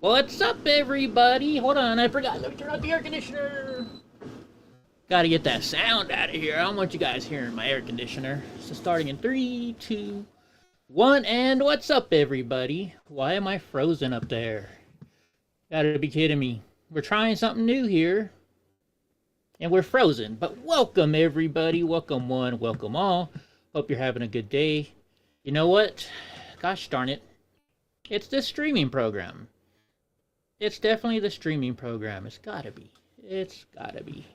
What's up, everybody? Hold on, I forgot. Let me turn on the air conditioner. Gotta get that sound out of here. I don't want you guys hearing my air conditioner. So starting in 3, 2, 1, and what's up, everybody? Why am I frozen up there? Gotta be kidding me. We're trying something new here. And we're frozen. But welcome, everybody. Welcome one, welcome all. Hope you're having a good day. You know what? Gosh darn it. It's this streaming program. It's definitely the streaming program. It's gotta be. It's gotta be.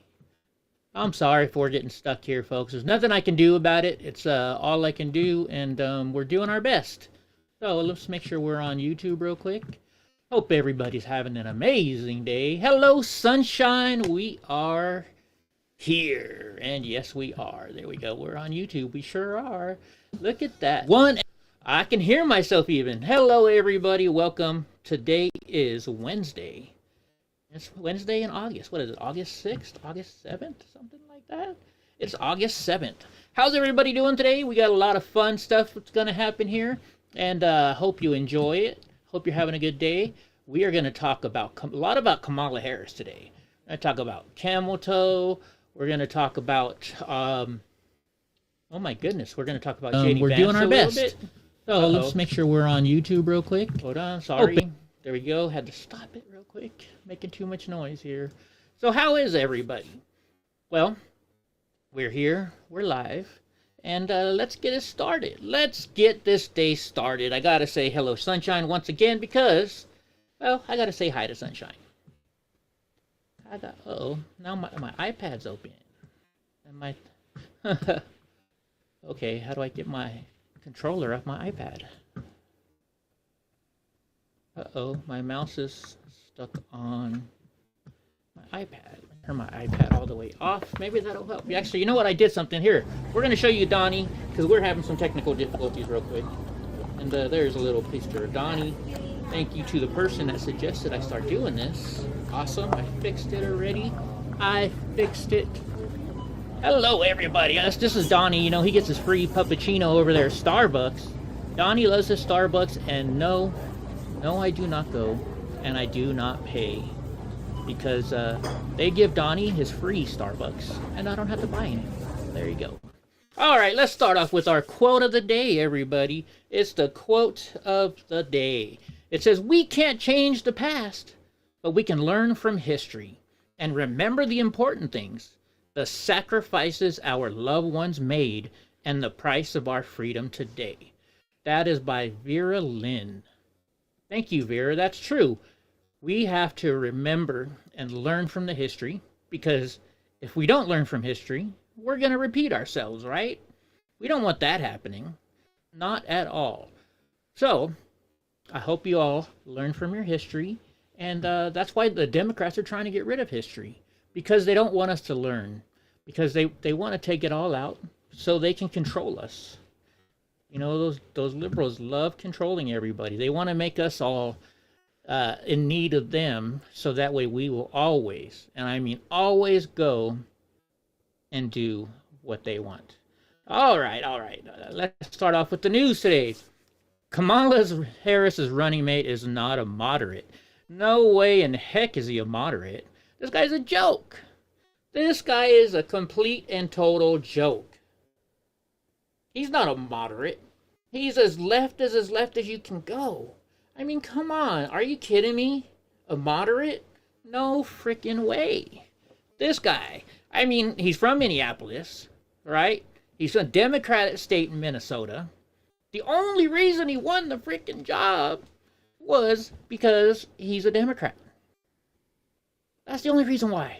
I'm sorry for getting stuck here, folks. There's nothing I can do about it. It's all I can do, and we're doing our best. So let's make sure we're on YouTube real quick. Hope everybody's having an amazing day. Hello, sunshine. We are here. And yes, we are. There we go. We're on YouTube. We sure are. Look at that. I can hear myself even. Hello, everybody. Welcome. Today is Wednesday. It's Wednesday in August. What is it? August 6th? August 7th? Something like that? It's August 7th. How's everybody doing today? We got a lot of fun stuff that's going to happen here. And hope you enjoy it. Hope you're having a good day. We are going to talk about a lot about Kamala Harris today. We're going to talk about camel toe. We're going to talk about, oh my goodness, we're going to talk about JD We're Vance doing our best. Bit. So let's make sure we're on YouTube real quick. Hold on, sorry. There we go. Had to stop it real quick. Making too much noise here. So how is everybody? Well, we're here. We're live. And let's get it started. Let's get this day started. I got to say hello, Sunshine, once again because, well, I got to say hi to Sunshine. Uh-oh. Now my iPad's open. And my... Okay, how do I get my controller off my iPad? Uh-oh, my mouse is stuck on my iPad. Turn my iPad all the way off. Maybe that'll help. Actually, you know what? I did something here. We're going to show you Donnie, because we're having some technical difficulties real quick. And there's a little picture of Donnie. Thank you to the person that suggested I start doing this. Awesome. I fixed it already. I fixed it. Hello, everybody. This is Donnie. You know, he gets his free puppuccino over there at Starbucks. Donnie loves his Starbucks, and no, I do not go, and I do not pay, because they give Donnie his free Starbucks, and I don't have to buy anything. There you go. All right, let's start off with our quote of the day, everybody. It's the quote of the day. It says, "We can't change the past, but we can learn from history and remember the important things. The sacrifices our loved ones made, and the price of our freedom today." That is by Vera Lynn. Thank you, Vera. That's true. We have to remember and learn from the history, because if we don't learn from history, we're going to repeat ourselves, right? We don't want that happening. Not at all. So, I hope you all learn from your history, and that's why the Democrats are trying to get rid of history. Because they don't want us to learn. Because they want to take it all out so they can control us. You know, those liberals love controlling everybody. They want to make us all in need of them, so that way we will always, and I mean always, go and do what they want. All right. Let's start off with the news today. Kamala Harris's running mate is not a moderate. No way in heck is he a moderate. This guy's a joke. This guy is a complete and total joke. He's not a moderate. He's as left as you can go. I mean, come on. Are you kidding me? A moderate? No freaking way. This guy, I mean, he's from Minneapolis, right? He's a Democratic state in Minnesota. The only reason he won the freaking job was because he's a Democrat. That's the only reason why.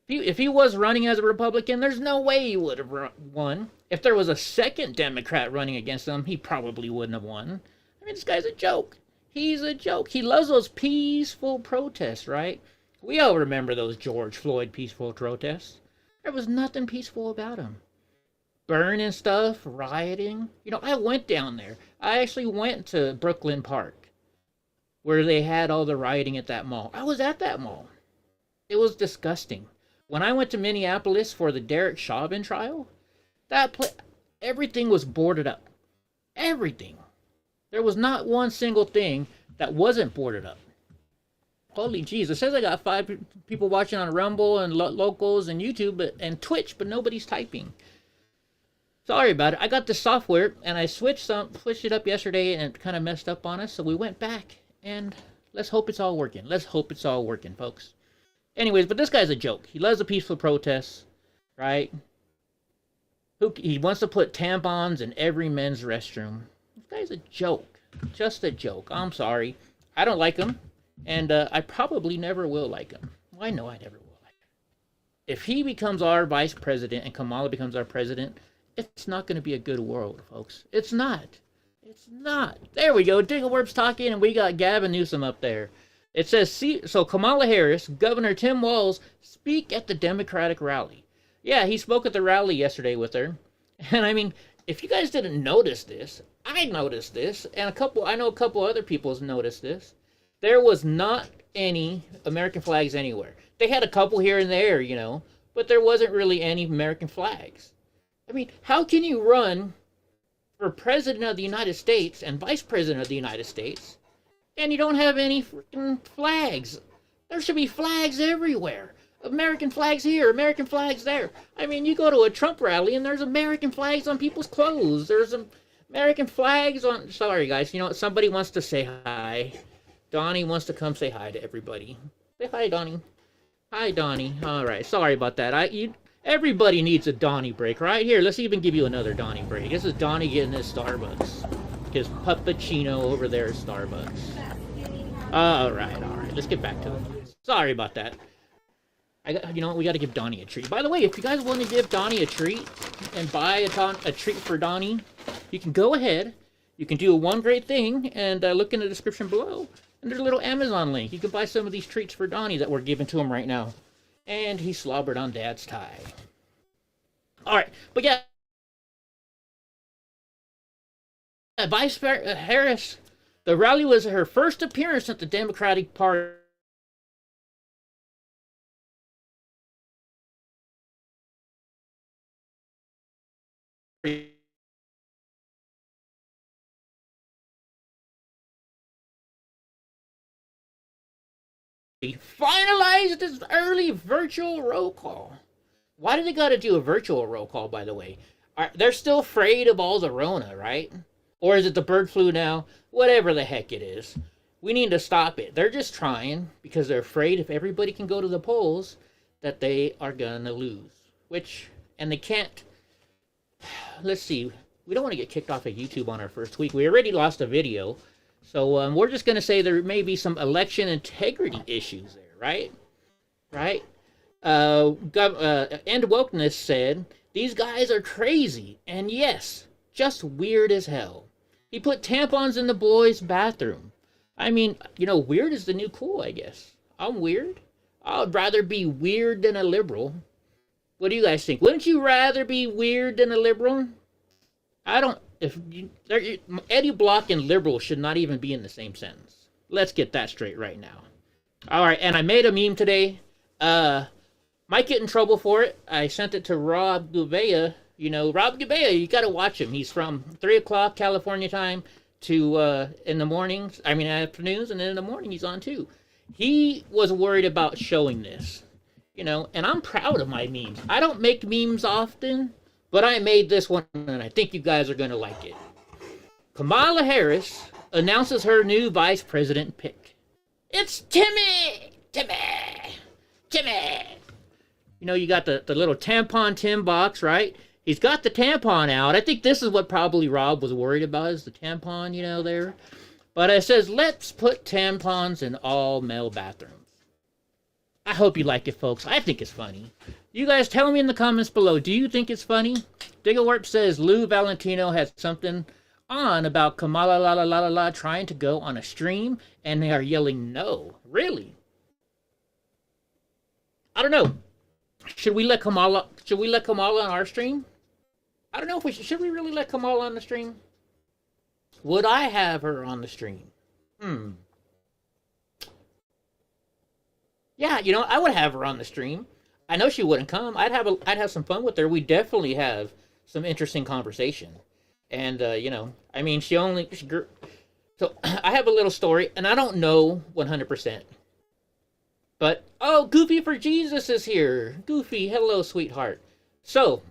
If he was running as a Republican, there's no way he would have won. If there was a second Democrat running against him, he probably wouldn't have won. I mean, this guy's a joke. He's a joke. He loves those peaceful protests, right? We all remember those George Floyd peaceful protests. There was nothing peaceful about them. Burning stuff, rioting. You know, I went down there. I actually went to Brooklyn Park, where they had all the rioting at that mall. I was at that mall. It was disgusting. When I went to Minneapolis for the Derek Chauvin trial, everything was boarded up. Everything. There was not one single thing that wasn't boarded up. Holy jeez, it says I got 5 people watching on Rumble and Locals and YouTube and Twitch, but nobody's typing. Sorry about it. I got the software and I switched it up yesterday and it kind of messed up on us, so we went back and let's hope it's all working. Let's hope it's all working, folks. Anyways, but this guy's a joke. He loves the peaceful protests, right? He wants to put tampons in every men's restroom. This guy's a joke. Just a joke. I'm sorry. I don't like him. And I probably never will like him. Well, I know I never will like him. If he becomes our vice president and Kamala becomes our president, it's not going to be a good world, folks. It's not. It's not. There we go. Diggleworp's talking, and we got Gavin Newsom up there. It says, so Kamala Harris, Governor Tim Walz speak at the Democratic rally. Yeah, he spoke at the rally yesterday with her. And I mean, if you guys didn't notice this, I noticed this, and I know a couple other people's noticed this. There was not any American flags anywhere. They had a couple here and there, you know, but there wasn't really any American flags. I mean, how can you run for President of the United States and Vice President of the United States and you don't have any freaking flags? There should be flags everywhere. American flags here, American flags there. I mean, you go to a Trump rally and there's American flags on people's clothes. There's American flags on... Sorry, guys. You know what? Somebody wants to say hi. Donnie wants to come say hi to everybody. Say hi, Donnie. Hi, Donnie. All right. Sorry about that. Everybody needs a Donnie break, right? Here, let's even give you another Donnie break. This is Donnie getting his Starbucks. His puppuccino over there at Starbucks. All right. Let's get back to it. Sorry about that. You know what? We got to give Donnie a treat. By the way, if you guys want to give Donnie a treat and buy a treat for Donnie, you can go ahead. You can do one great thing and look in the description below. And there's a little Amazon link. You can buy some of these treats for Donnie that we're giving to him right now. And he slobbered on Dad's tie. Alright, but yeah. Vice Harris, the rally was her first appearance at the Democratic Party. Finalized this early virtual roll call. Why do they got to do a virtual roll call, by the way? They're still afraid of all the Rona, right? Or is it the bird flu now? Whatever the heck it is. We need to stop it. They're just trying because they're afraid if everybody can go to the polls that they are going to lose. And they can't. Let's see. We don't want to get kicked off of YouTube on our first week. We already lost a video. So we're just going to say there may be some election integrity issues there, right? Right? End Wokeness said, these guys are crazy. And yes, just weird as hell. He put tampons in the boys' bathroom. I mean, you know, weird is the new cool, I guess. I'm weird. I'd rather be weird than a liberal. What do you guys think? Wouldn't you rather be weird than a liberal? I don't... Eddie Block and liberal should not even be in the same sentence. Let's get that straight right now. Alright, and I made a meme today. Might get in trouble for it. I sent it to Rob Gouveia. You know, Rob Gouveia, you gotta watch him. He's from 3 o'clock California time to in the mornings, afternoons, and then in the morning he's on too. He was worried about showing this. You know, and I'm proud of my memes. I don't make memes often, but I made this one, and I think you guys are going to like it. Kamala Harris announces her new vice president pick. It's Timmy! You know, you got the little tampon Tim box, right? He's got the tampon out. I think this is what probably Rob was worried about, is the tampon, you know, there. But it says, let's put tampons in all male bathrooms. I hope you like it, folks. I think it's funny. You guys tell me in the comments below, do you think it's funny? Digglewarp says Lou Valentino has something on about Kamala la trying to go on a stream, and they are yelling no. Really? I don't know. Should we let Kamala on our stream? I don't know if we should we really let Kamala on the stream? Would I have her on the stream? Yeah, you know, I would have her on the stream. I know she wouldn't come. I'd have some fun with her. We definitely have some interesting conversation. And you know, I mean, So I have a little story, and I don't know 100%. But, oh, Goofy for Jesus is here. Goofy, hello, sweetheart. So,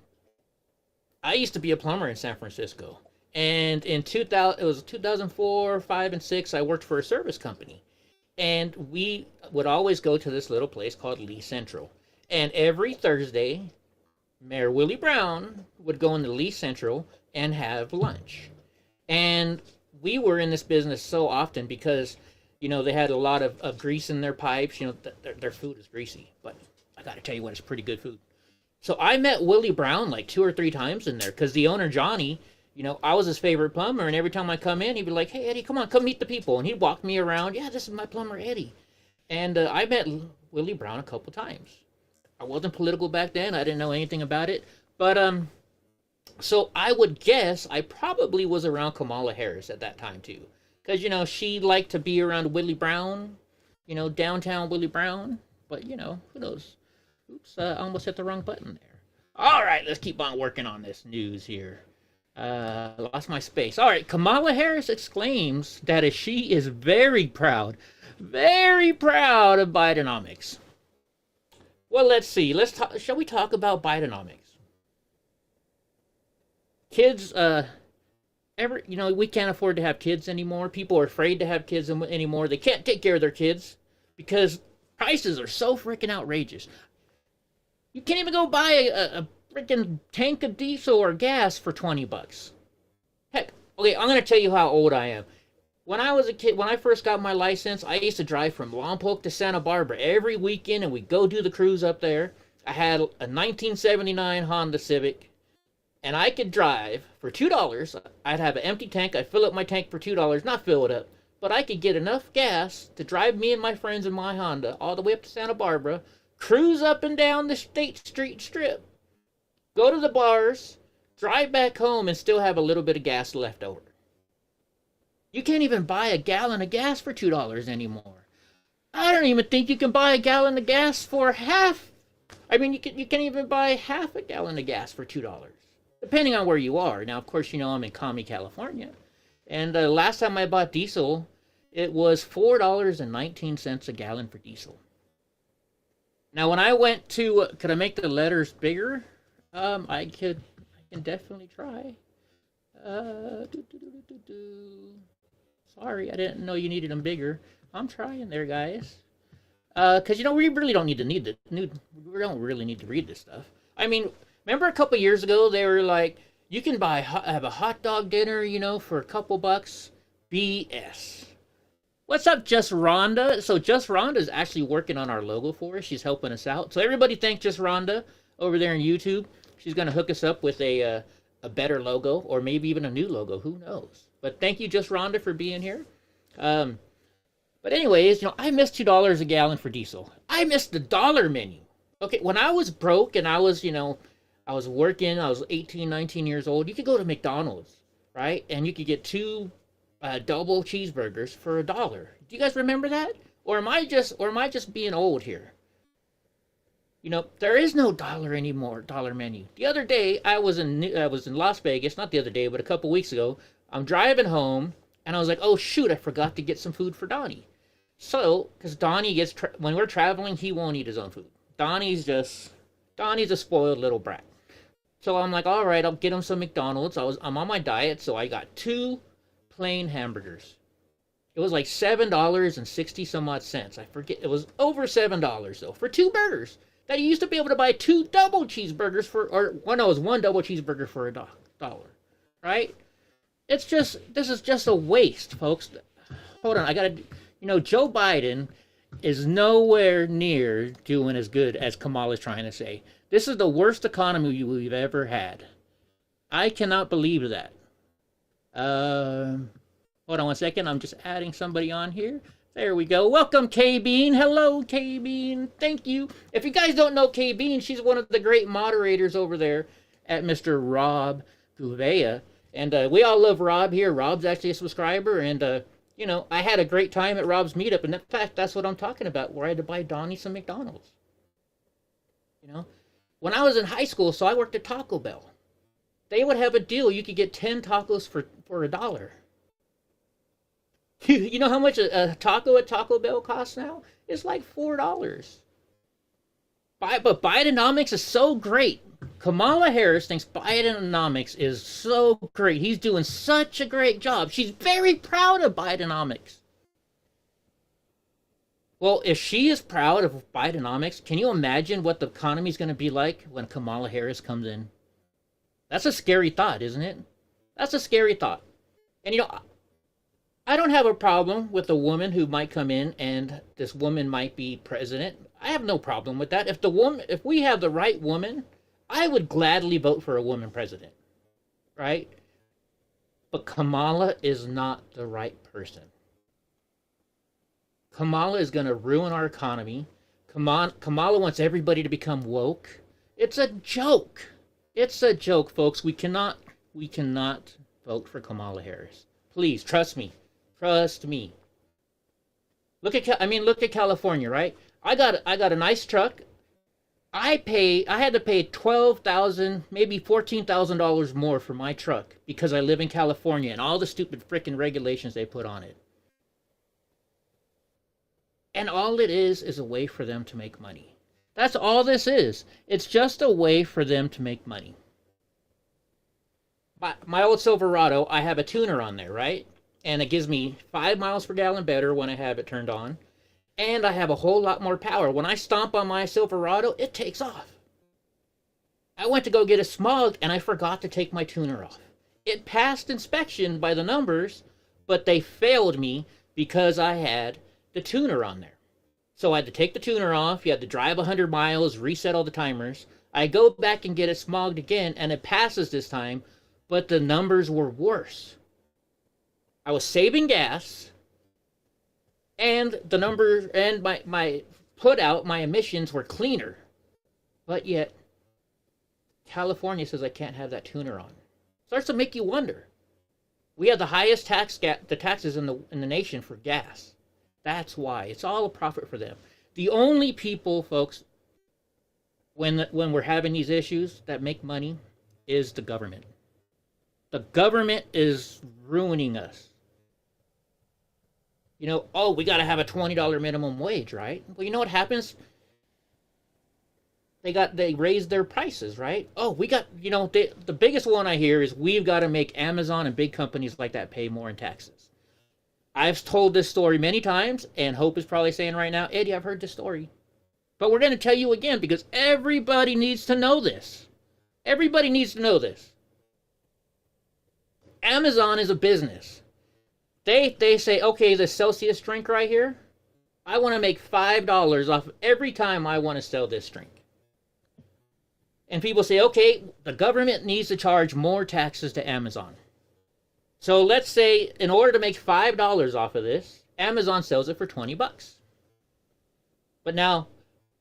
I used to be a plumber in San Francisco. And in 2000, it was 2004, 5, and 6, I worked for a service company. And we would always go to this little place called Lee Central. And every Thursday, Mayor Willie Brown would go into Lee Central and have lunch. And we were in this business so often because, they had a lot of grease in their pipes. Their food is greasy. But I got to tell you what, it's pretty good food. So I met Willie Brown like 2 or 3 times in there because the owner, Johnny, I was his favorite plumber. And every time I come in, he'd be like, hey, Eddie, come on, come meet the people. And he'd walk me around. Yeah, this is my plumber, Eddie. And I met Willie Brown a couple times. I wasn't political back then. I didn't know anything about it. But, so I would guess I probably was around Kamala Harris at that time, too. Because, she liked to be around Willie Brown, downtown Willie Brown. But, who knows? Oops, I almost hit the wrong button there. All right, let's keep on working on this news here. Lost my space. All right, Kamala Harris exclaims that she is very proud of Bidenomics. Well, let's see. Shall we talk about Bidenomics? Kids, we can't afford to have kids anymore. People are afraid to have kids anymore. They can't take care of their kids because prices are so freaking outrageous. You can't even go buy a freaking tank of diesel or gas for $20. Heck, okay, I'm going to tell you how old I am. When I was a kid, when I first got my license, I used to drive from Lompoc to Santa Barbara every weekend, and we'd go do the cruise up there. I had a 1979 Honda Civic, and I could drive for $2. I'd have an empty tank. I'd fill up my tank for $2, not fill it up, but I could get enough gas to drive me and my friends in my Honda all the way up to Santa Barbara, cruise up and down the State Street Strip, go to the bars, drive back home, and still have a little bit of gas left over. You can't even buy a gallon of gas for $2 anymore. I don't even think you can buy a gallon of gas for half. I mean, you can't even buy half a gallon of gas for $2, depending on where you are. Now, of course, I'm in Commie, California. And last time I bought diesel, it was $4.19 a gallon for diesel. Now, when I went to, could I make the letters bigger? I can definitely try. Sorry, I didn't know you needed them bigger. I'm trying there, guys. Because, we really don't need to we don't really need to read this stuff. I mean, remember a couple years ago, they were like, you can have a hot dog dinner, for a couple bucks. BS. What's up, Just Rhonda? So Just Rhonda is actually working on our logo for us. She's helping us out. So everybody thank Just Rhonda over there on YouTube. She's going to hook us up with a better logo, or maybe even a new logo. Who knows? But thank you, Just Rhonda, for being here. But anyways, I missed $2 a gallon for diesel. I missed the dollar menu. Okay, when I was broke and I was, I was working, I was 18, 19 years old, you could go to McDonald's, right? And you could get 2 double cheeseburgers for $1. Do you guys remember that? Or am I just being old here? There is no dollar anymore, dollar menu. The other day, I was in Las Vegas, not the other day, but a couple weeks ago. I'm driving home, and I was like, oh, shoot, I forgot to get some food for Donnie. So, because Donnie when we're traveling, he won't eat his own food. Donnie's a spoiled little brat. So I'm like, all right, I'll get him some McDonald's. I'm on my diet, so I got 2 plain hamburgers. It was like $7.60 some odd cents. I forget. It was over $7 though for 2 burgers. That you used to be able to buy 2 double cheeseburgers it was 1 double cheeseburger for $1, right? This is just a waste, folks. Hold on, Joe Biden is nowhere near doing as good as Kamala's trying to say. This is the worst economy we've ever had. I cannot believe that. Hold on one second. I'm just adding somebody on here. There we go. Welcome, K-Bean. Hello, K-Bean. Thank you. If you guys don't know K-Bean, she's one of the great moderators over there at Mr. Rob Gouveia. And we all love Rob here. Rob's actually a subscriber. And, I had a great time at Rob's meetup. And in fact, that's what I'm talking about, where I had to buy Donnie some McDonald's. When I was in high school, so I worked at Taco Bell. They would have a deal. You could get 10 tacos for $1. You know how much a taco at Taco Bell costs now? It's like $4. But Bidenomics is so great. Kamala Harris thinks Bidenomics is so great. He's doing such a great job. She's very proud of Bidenomics. Well, if she is proud of Bidenomics, can you imagine what the economy is going to be like when Kamala Harris comes in? That's a scary thought, isn't it? That's a scary thought. And I don't have a problem with a woman who might come in and this woman might be president. I have no problem with that. If we have the right woman, I would gladly vote for a woman president, right? But Kamala is not the right person. Kamala is going to ruin our economy. Kamala wants everybody to become woke. It's a joke. It's a joke, folks. We cannot vote for Kamala Harris. Please, trust me. Trust me. Look at California, right? I got a nice truck. I had to pay $12,000, maybe $14,000 more for my truck because I live in California and all the stupid frickin' regulations they put on it. And all it is a way for them to make money. That's all this is. It's just a way for them to make money. My old Silverado, I have a tuner on there, right? And it gives me 5 miles per gallon better when I have it turned on. And I have a whole lot more power. When I stomp on my Silverado, it takes off. I went to go get a smog and I forgot to take my tuner off. It passed inspection by the numbers, but they failed me because I had the tuner on there. So I had to take the tuner off. You had to drive 100 miles, reset all the timers. I go back and get it smogged again, and it passes this time, but the numbers were worse. I was saving gas, and the numbers and my put out, my emissions were cleaner. But yet, California says I can't have that tuner on. Starts to make you wonder. We have the highest taxes in the nation for gas. That's why. It's all a profit for them. The only people, folks, when we're having these issues that make money is the government. The government is ruining us. We got to have a $20 minimum wage, right? Well, you know what happens? They raised their prices, right? The biggest one I hear is we've got to make Amazon and big companies like that pay more in taxes. I've told this story many times, and Hope is probably saying right now, Eddie, I've heard this story. But we're going to tell you again because everybody needs to know this. Everybody needs to know this. Amazon is a business. They say, okay, the Celsius drink right here, I want to make $5 off every time I want to sell this drink. And people say, okay, the government needs to charge more taxes to Amazon. So let's say in order to make $5 off of this, Amazon sells it for $20. But now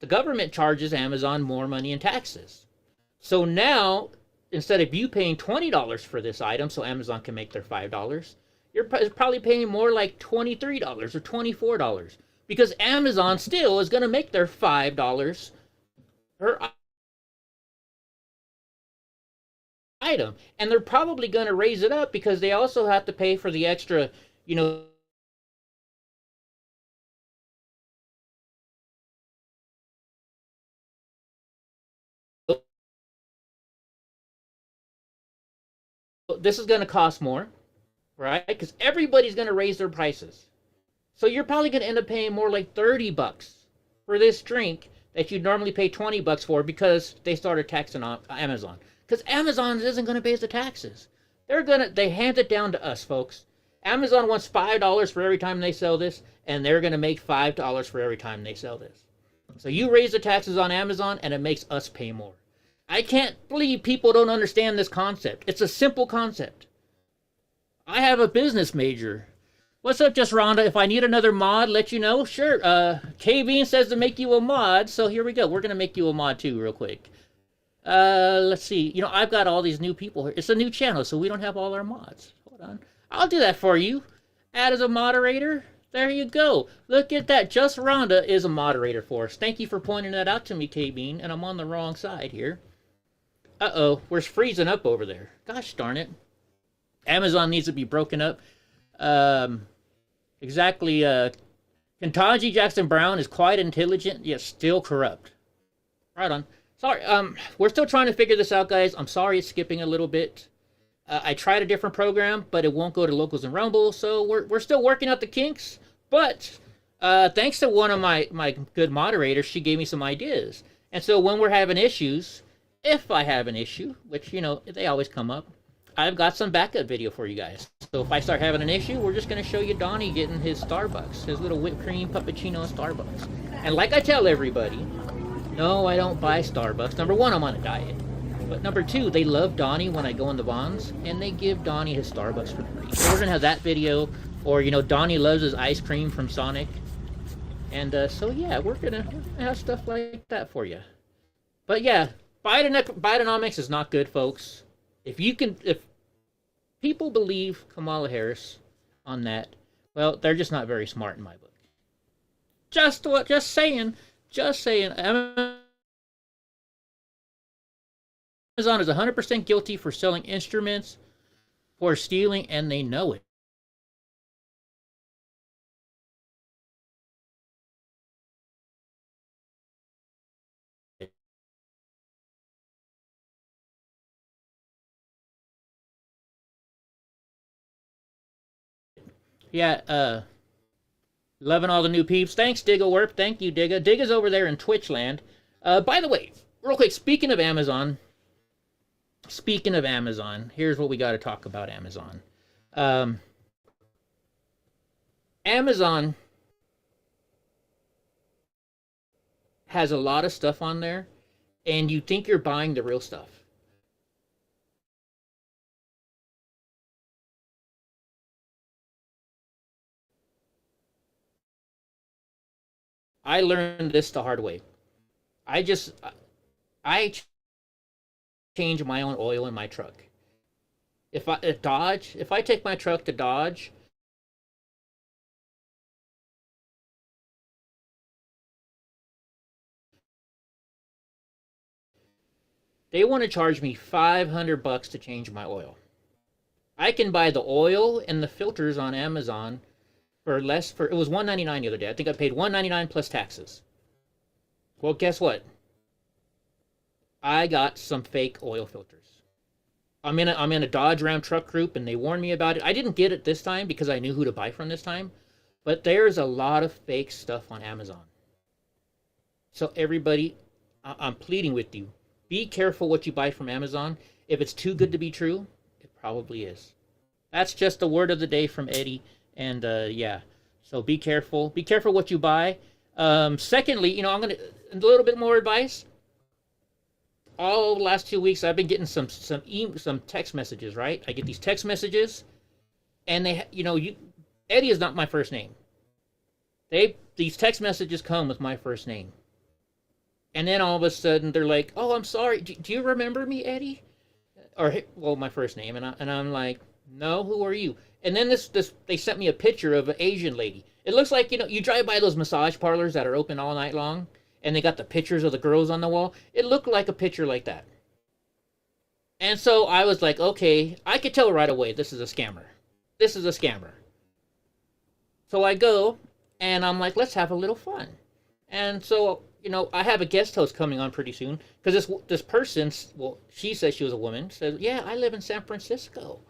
the government charges Amazon more money in taxes. So now instead of you paying $20 for this item so Amazon can make their $5, you're probably paying more like $23 or $24 because Amazon still is going to make their $5 per item. And they're probably going to raise it up because they also have to pay for the extra, this is going to cost more, right? Because everybody's going to raise their prices. So you're probably going to end up paying more like $30 for this drink that you'd normally pay $20 for because they started taxing on Amazon. Because Amazon isn't going to pay the taxes. They hand it down to us, folks. Amazon wants $5 for every time they sell this, and they're going to make $5 for every time they sell this. So you raise the taxes on Amazon, and it makes us pay more. I can't believe people don't understand this concept. It's a simple concept. I have a business major. What's up, Just Rhonda? If I need another mod, let you know. Sure. K-Bean says to make you a mod, so here we go. We're going to make you a mod too real quick. Let's see. I've got all these new people here. It's a new channel, so we don't have all our mods. Hold on. I'll do that for you. Add as a moderator. There you go. Look at that. Just Rhonda is a moderator for us. Thank you for pointing that out to me, K-Bean, and I'm on the wrong side here. Uh-oh. We're freezing up over there. Gosh darn it. Amazon needs to be broken up. If Exactly. Kentanji Jackson Brown is quite intelligent, yet still corrupt. Right on. Sorry. We're still trying to figure this out, guys. I'm sorry it's skipping a little bit. I tried a different program, but it won't go to locals and Rumble, so we're still working out the kinks. But thanks to one of my good moderators, she gave me some ideas. And so when we're having issues, if I have an issue, which they always come up, I've got some backup video for you guys. So if I start having an issue, we're just going to show you Donnie getting his Starbucks, his little whipped cream puppuccino Starbucks. And like I tell everybody, no, I don't buy Starbucks. Number one, I'm on a diet. But number two, they love Donnie when I go in the Vons, and they give Donnie his Starbucks for free. So we're going to have that video, or, Donnie loves his ice cream from Sonic. And so, yeah, we're going to have stuff like that for you. But, yeah, Bidenomics is not good, folks. If people believe Kamala Harris on that, well, they're just not very smart in my book. Just saying. Amazon is 100% guilty for selling instruments for stealing, and they know it. Yeah, loving all the new peeps. Thanks, Diggawerp. Thank you, Digga. Digga's over there in Twitch land. By the way, real quick, speaking of Amazon, here's what we got to talk about Amazon. Amazon has a lot of stuff on there, and you think you're buying the real stuff. I learned this the hard way. I change my own oil in my truck. If I take my truck to Dodge, they want to charge me $500 to change my oil. I can buy the oil and the filters on Amazon for less. It was $199 the other day. I think I paid $199 plus taxes. Well, guess what? I got some fake oil filters. I'm in a Dodge Ram truck group, and they warned me about it. I didn't get it this time because I knew who to buy from this time, but there's a lot of fake stuff on Amazon. So everybody, I'm pleading with you, be careful what you buy from Amazon. If it's too good to be true, it probably is. That's just the word of the day from Eddie, and yeah. So be careful. Be careful what you buy. Secondly, I'm gonna a little bit more advice. All the last 2 weeks, I've been getting some text messages. Right, I get these text messages, and Eddie is not my first name. These text messages come with my first name, and then all of a sudden they're like, "Oh, I'm sorry. Do you remember me, Eddie?" Or my first name, and I'm like, "No, who are you?" And then they sent me a picture of an Asian lady. It looks like you drive by those massage parlors that are open all night long, and they got the pictures of the girls on the wall. It looked like a picture like that. And so I was like, okay, I could tell right away this is a scammer. This is a scammer. So I go, and I'm like, let's have a little fun. And so, I have a guest host coming on pretty soon, because this person, well, she says she was a woman, says, yeah, I live in San Francisco,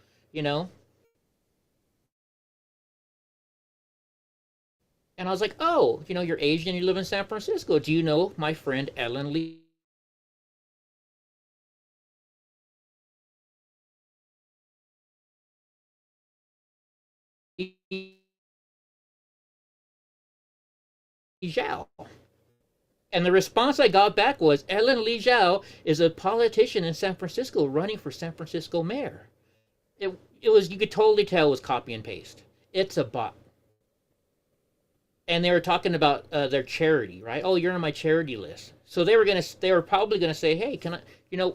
And I was like, oh, you're Asian, you live in San Francisco. Do you know my friend Ellen Lee Zhao? And the response I got back was, Ellen Lee Zhao is a politician in San Francisco running for San Francisco mayor. It was, you could totally tell it was copy and paste. It's a bot. And they were talking about their charity, right? Oh, you're on my charity list. So they were probably gonna say, hey, can I,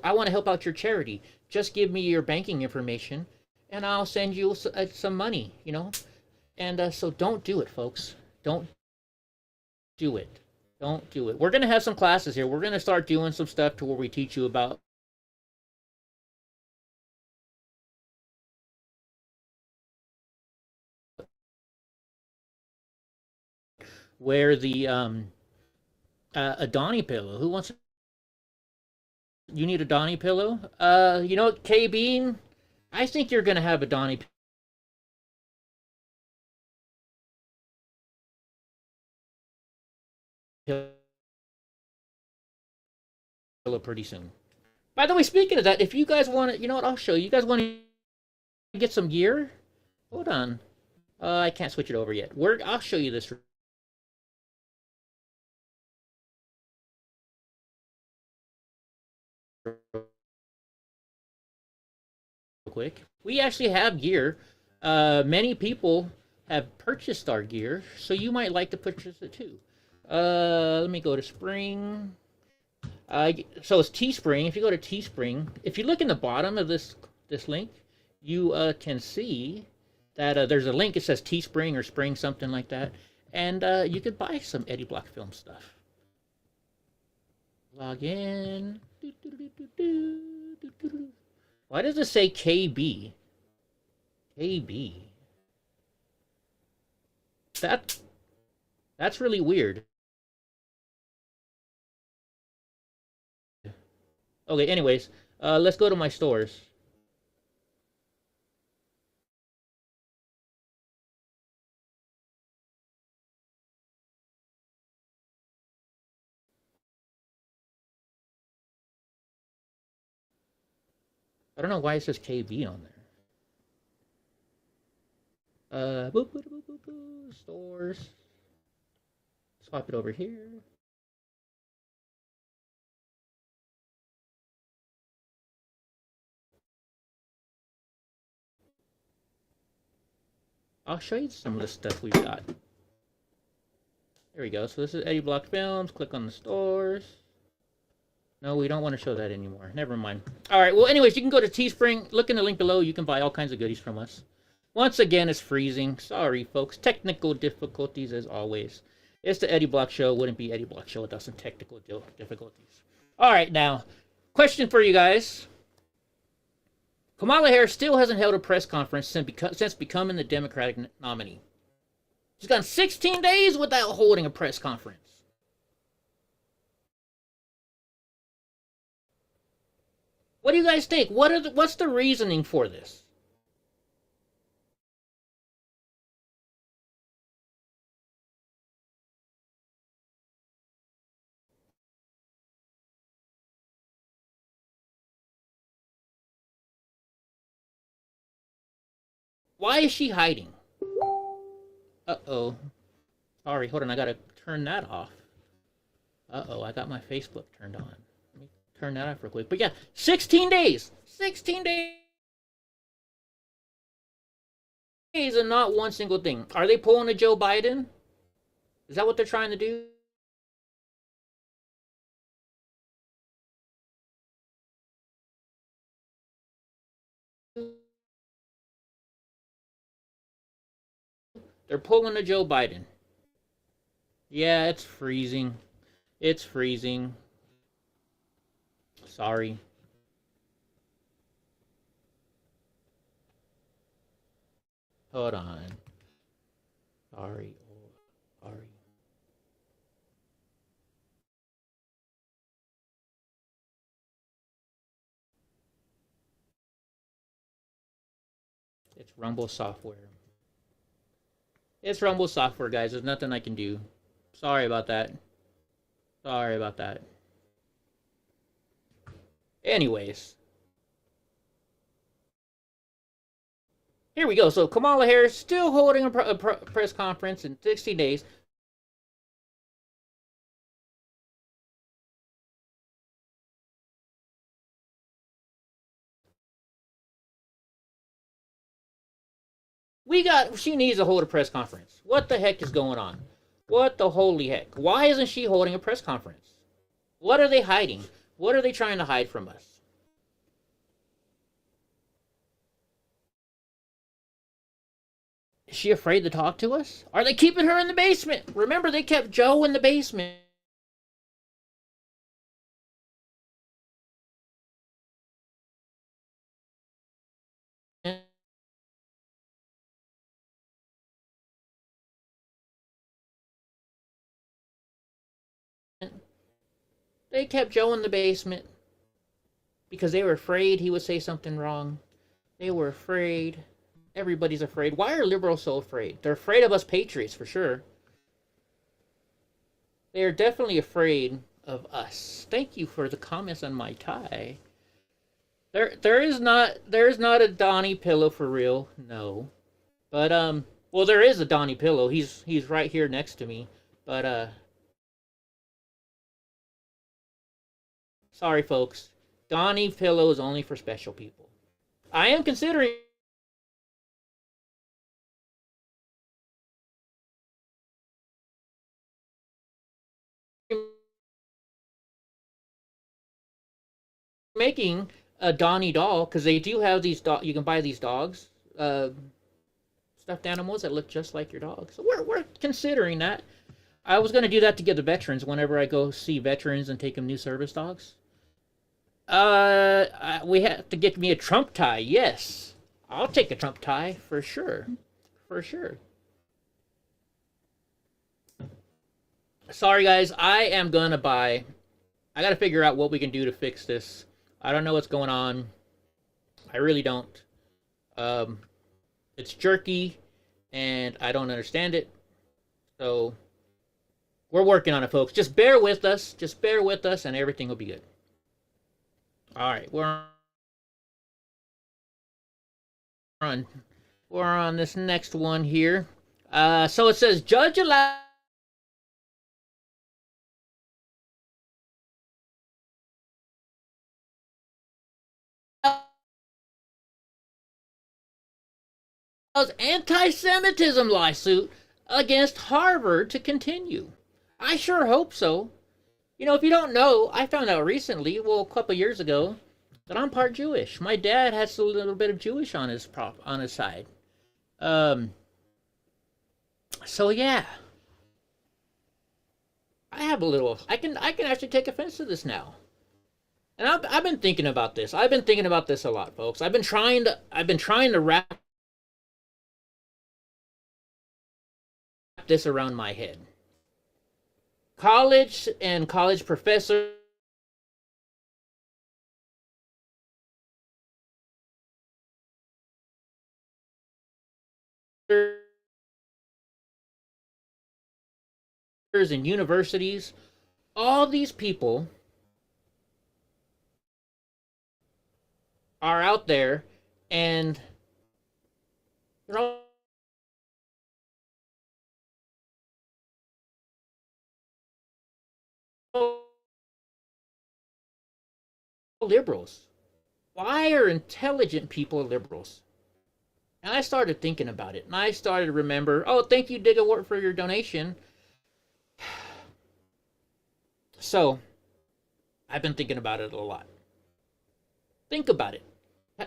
I want to help out your charity. Just give me your banking information, and I'll send you some money, And so don't do it, folks. Don't do it. Don't do it. We're gonna have some classes here. We're gonna start doing some stuff to where we teach you about wear the a Donnie pillow. Who wants? You need a Donnie pillow? You know, K Bean, I think you're gonna have a Donnie pillow pretty soon. By the way, speaking of that, if you guys want to, you know what? I'll show you. You guys want to get some gear? Hold on. I can't switch it over yet. I'll show you this real quick. We actually have gear. Many people have purchased our gear, so you might like to purchase it too. Let me go to Spring. So it's Teespring. If you go to Teespring, if you look in the bottom of this link, you can see that there's a link. It says Teespring or Spring, something like that, and you could buy some Eddie Block Film stuff. Log in. Why does it say KB? KB. That's really weird. Okay, anyways, let's go to my stores. I don't know why it says KB on there. Boop, boop, boop, boop, boop, stores. Swap it over here. I'll show you some of the stuff we've got. There we go. So this is Eddie Block Films. Click on the stores. No, we don't want to show that anymore. Never mind. All right. Well, anyways, you can go to Teespring. Look in the link below. You can buy all kinds of goodies from us. Once again, it's freezing. Sorry, folks. Technical difficulties as always. It's the Eddie Block Show. Wouldn't be Eddie Block Show without some technical difficulties. All right, now, question for you guys. Kamala Harris still hasn't held a press conference since becoming the Democratic nominee. She's gone 16 days without holding a press conference. What do you guys think? What's the reasoning for this? Why is she hiding? Uh-oh. Sorry, hold on. I gotta turn that off. Uh-oh, I got my Facebook turned on. Let me turn that off real quick. But yeah, 16 days. 16 days and not one single thing. Are they pulling a Joe Biden? Is that what they're trying to do? They're pulling a Joe Biden. Yeah, it's freezing. It's freezing. Sorry. Hold on. Sorry. Sorry. It's Rumble software. It's Rumble software, guys. There's nothing I can do. Sorry about that. Sorry about that. Anyways. Here we go. So Kamala Harris still holding a press conference in 60 days. She needs to hold a press conference. What the heck is going on? What the holy heck? Why isn't she holding a press conference? What are they hiding? What are they trying to hide from us? Is she afraid to talk to us? Are they keeping her in the basement? Remember, they kept Joe in the basement. They kept Joe in the basement because they were afraid he would say something wrong. They were afraid. Everybody's afraid. Why are liberals so afraid? They're afraid of us patriots for sure. They are definitely afraid of us. Thank you for the comments on my tie. There is not a Donnie pillow for real. No. But well, there is a Donnie pillow. He's right here next to me. But sorry folks. Donnie pillow is only for special people. I am considering making a Donnie doll because they do have these you can buy these dogs, stuffed animals that look just like your dog. So we're considering that. I was gonna do that to give the veterans whenever I go see veterans and take them new service dogs. We have to get me a Trump tie. Yes, I'll take a Trump tie for sure, for sure. Sorry guys, I am gonna buy. I gotta figure out what we can do to fix this. I don't know what's going on. I really don't. Um, it's jerky, and I don't understand it. So we're working on it, folks. Just bear with us. Just bear with us, and everything will be good. All right, on we're on this next one here. So it says judge allows anti-Semitism lawsuit against Harvard to continue. I sure hope so. You know, if you don't know, I found out recently, well, a couple years ago, that I'm part Jewish. My dad has a little bit of Jewish on his side. Um, so yeah, I have a little. I can actually take offense to this now. And I've been thinking about this. I've been thinking about this a lot, folks. I've been trying to wrap this around my head. College and college professors and universities, all these people are out there and they're all liberals. Why are intelligent people liberals? And I started thinking about it, and I started to remember. Oh, thank you, Digawart, for your donation. So, I've been thinking about it a lot. Think about it.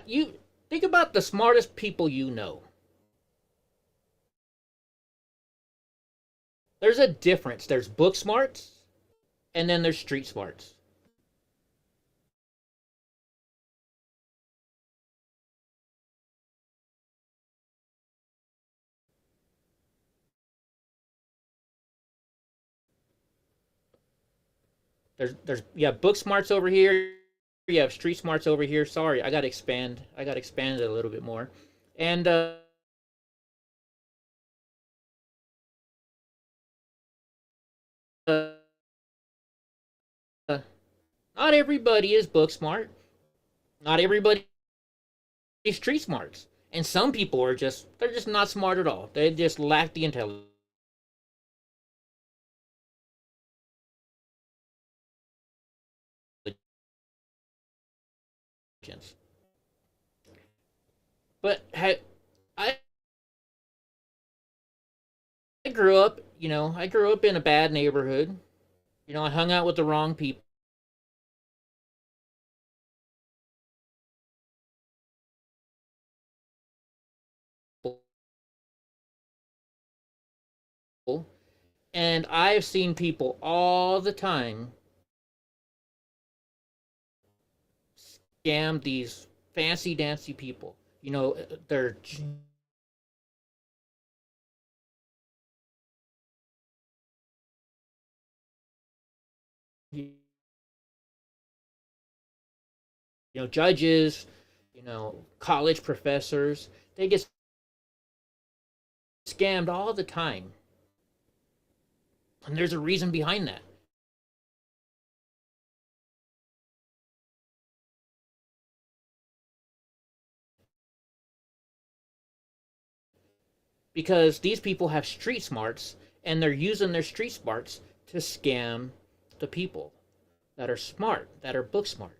You think about the smartest people you know. There's a difference. There's book smarts, and then there's street smarts. There's you have book smarts over here. You have street smarts over here. Sorry, I got to expand. I got to expand it a little bit more. And uh, not everybody is book smart. Not everybody is street smarts. And some people are they're just not smart at all. They just lack the intelligence. But I grew up, I grew up in a bad neighborhood. I hung out with the wrong people. And I've seen people all the time scam these fancy dancy people. They're judges, college professors, they get scammed all the time. And there's a reason behind that. Because these people have street smarts, and they're using their street smarts to scam the people that are smart, that are book smart.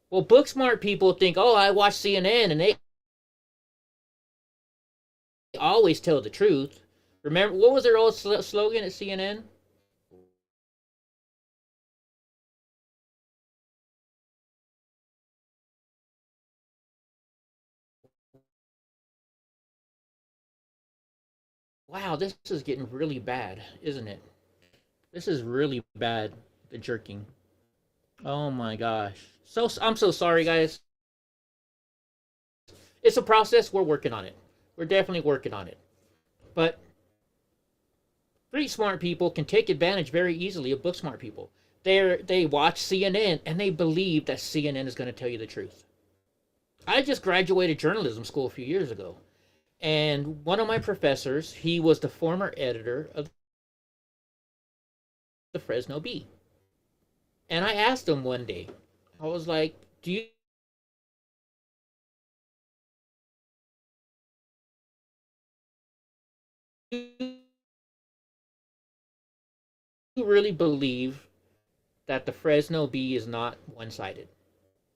Well, book smart people think, oh, I watch CNN, and they always tell the truth. Remember, what was their old slogan at CNN? Wow, this is getting really bad, isn't it? This is really bad, the jerking. Oh my gosh. So I'm so sorry, guys. It's a process. We're working on it. We're definitely working on it. But street smart people can take advantage very easily of book smart people. They watch CNN and they believe that CNN is going to tell you the truth. I just graduated journalism school a few years ago, and one of my professors, he was the former editor of the Fresno Bee. And I asked him one day, I was like, do you really believe that the Fresno Bee is not one-sided?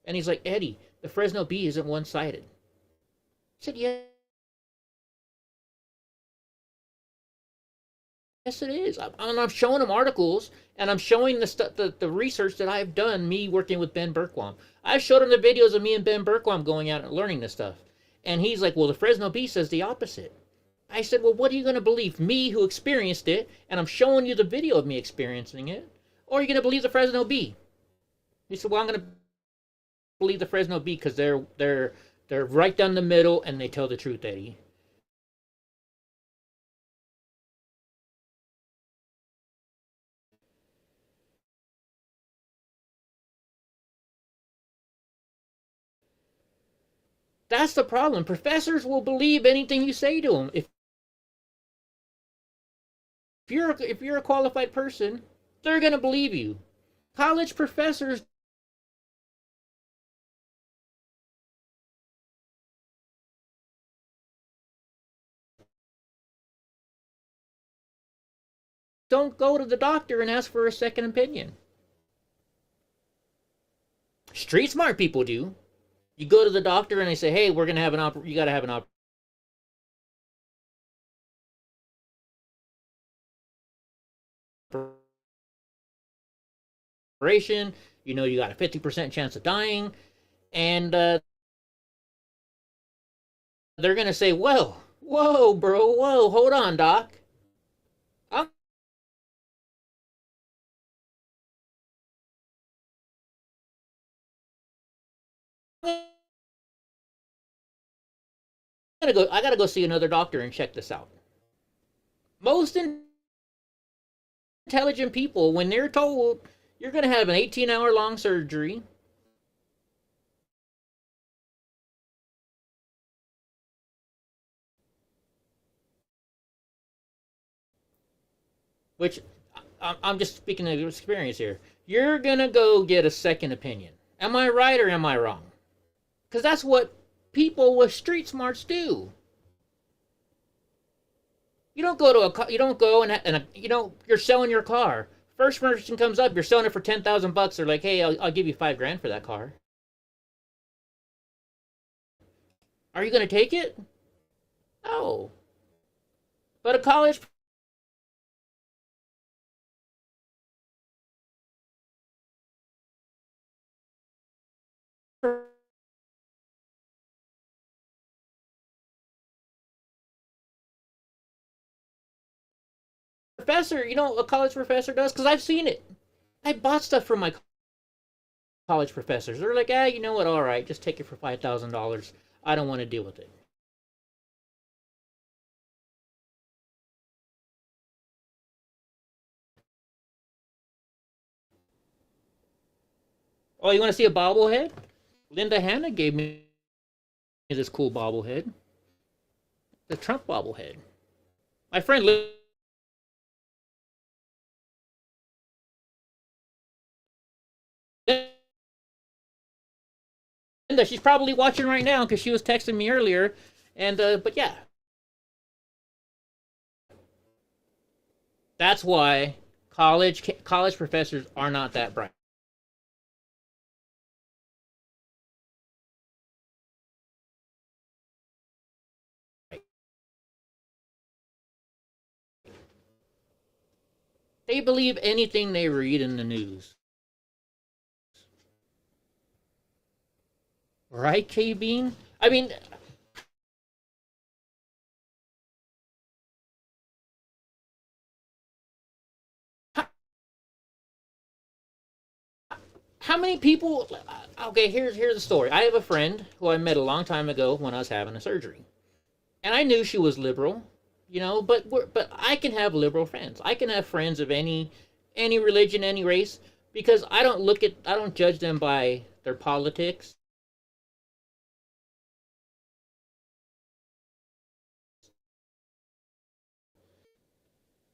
And he's like, Eddie, the Fresno Bee isn't one-sided. I said, yes, it is. I'm showing him articles, and I'm showing the research that I've done, me working with Ben Berkwam. I showed him the videos of me and Ben Berkwam going out and learning this stuff. And he's like, well, the Fresno Bee says the opposite. I said, well, what are you going to believe? Me, who experienced it, and I'm showing you the video of me experiencing it, or are you going to believe the Fresno Bee? He said, well, I'm going to believe the Fresno Bee because they're right down the middle and they tell the truth, Eddie. That's the problem. Professors will believe anything you say to them. If you're a qualified person, they're going to believe you. College professors don't go to the doctor and ask for a second opinion. Street smart people do. You go to the doctor and they say, "Hey, we're gonna have you got to have an operation. You got a 50% chance of dying," and they're gonna say, whoa, bro, whoa, hold on, doc. I'm gonna go. I gotta go see another doctor and check this out. Most intelligent people, when they're told you're gonna have an 18-hour long surgery, which I'm just speaking of experience here, you're gonna go get a second opinion. Am I right or am I wrong? Because that's what people with street smarts do. You don't go to you don't go and you're selling your car. First person comes up, you're selling it for 10,000 bucks. They're like, hey, I'll give you $5,000 for that car. Are you gonna take it? No. But a college professor, a college professor does, because I've seen it. I bought stuff from my college professors. They're like, you know what? All right, just take it for $5,000. I don't want to deal with it. Oh, you want to see a bobblehead? Linda Hanna gave me this cool bobblehead, the Trump bobblehead. My friend Linda, she's probably watching right now because she was texting me earlier. And but yeah, that's why college professors are not that bright. They believe anything they read in the news. Right, K Bean? I mean, how many people? Okay, here's the story. I have a friend who I met a long time ago when I was having a surgery, and I knew she was liberal, but I can have liberal friends. I can have friends of any religion, any race, because I don't judge them by their politics.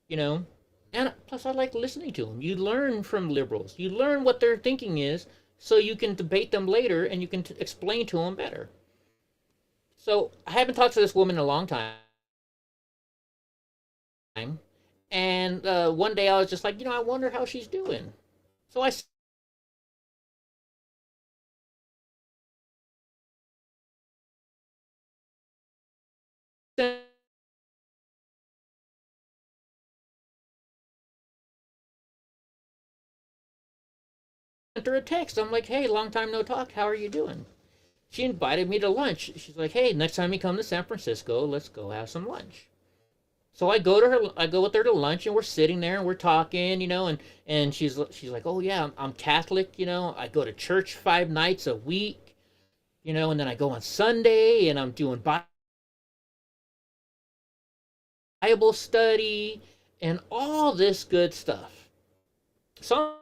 You know, and plus I like listening to them. You learn from liberals. You learn what their thinking is, so you can debate them later and you can explain to them better. So I haven't talked to this woman in a long time, and one day I was just like, I wonder how she's doing. So I sent her a text. I'm like, hey, long time no talk. How are you doing? She invited me to lunch. She's like, hey, next time you come to San Francisco, let's go have some lunch. So I go with her to lunch, and we're sitting there and we're talking, and she's like, oh yeah, I'm Catholic, I go to church 5 nights a week, and then I go on Sunday and I'm doing Bible study and all this good stuff. So I'm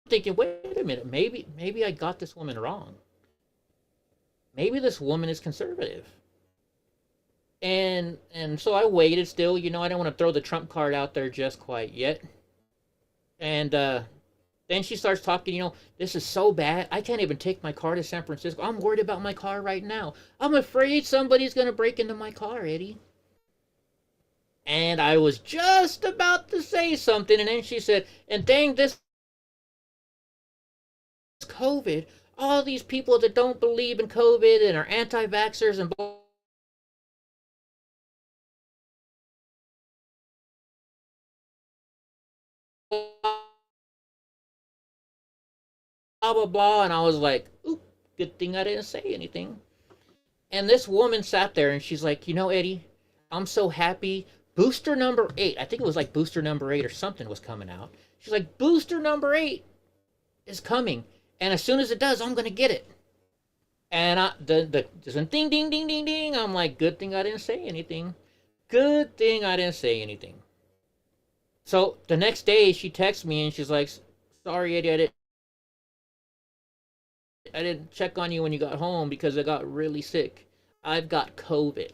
thinking, wait a minute, maybe I got this woman wrong. Maybe this woman is conservative. And so I waited still, I don't want to throw the trump card out there just quite yet. And then she starts talking, this is so bad. I can't even take my car to San Francisco. I'm worried about my car right now. I'm afraid somebody's going to break into my car, Eddie. And I was just about to say something, and then she said, and dang, this COVID, all these people that don't believe in COVID and are anti vaxxers and blah, blah, blah. And I was like, oop, good thing I didn't say anything. And this woman sat there and she's like, Eddie, I'm so happy. Booster number 8, I think it was like booster number 8 or something was coming out. She's like, booster number 8 is coming. And as soon as it does, I'm going to get it. And there's a ding, ding, ding, ding, ding. I'm like, good thing I didn't say anything. Good thing I didn't say anything. So the next day she texts me and she's like, sorry, Eddie, I didn't check on you when you got home because I got really sick. I've got COVID.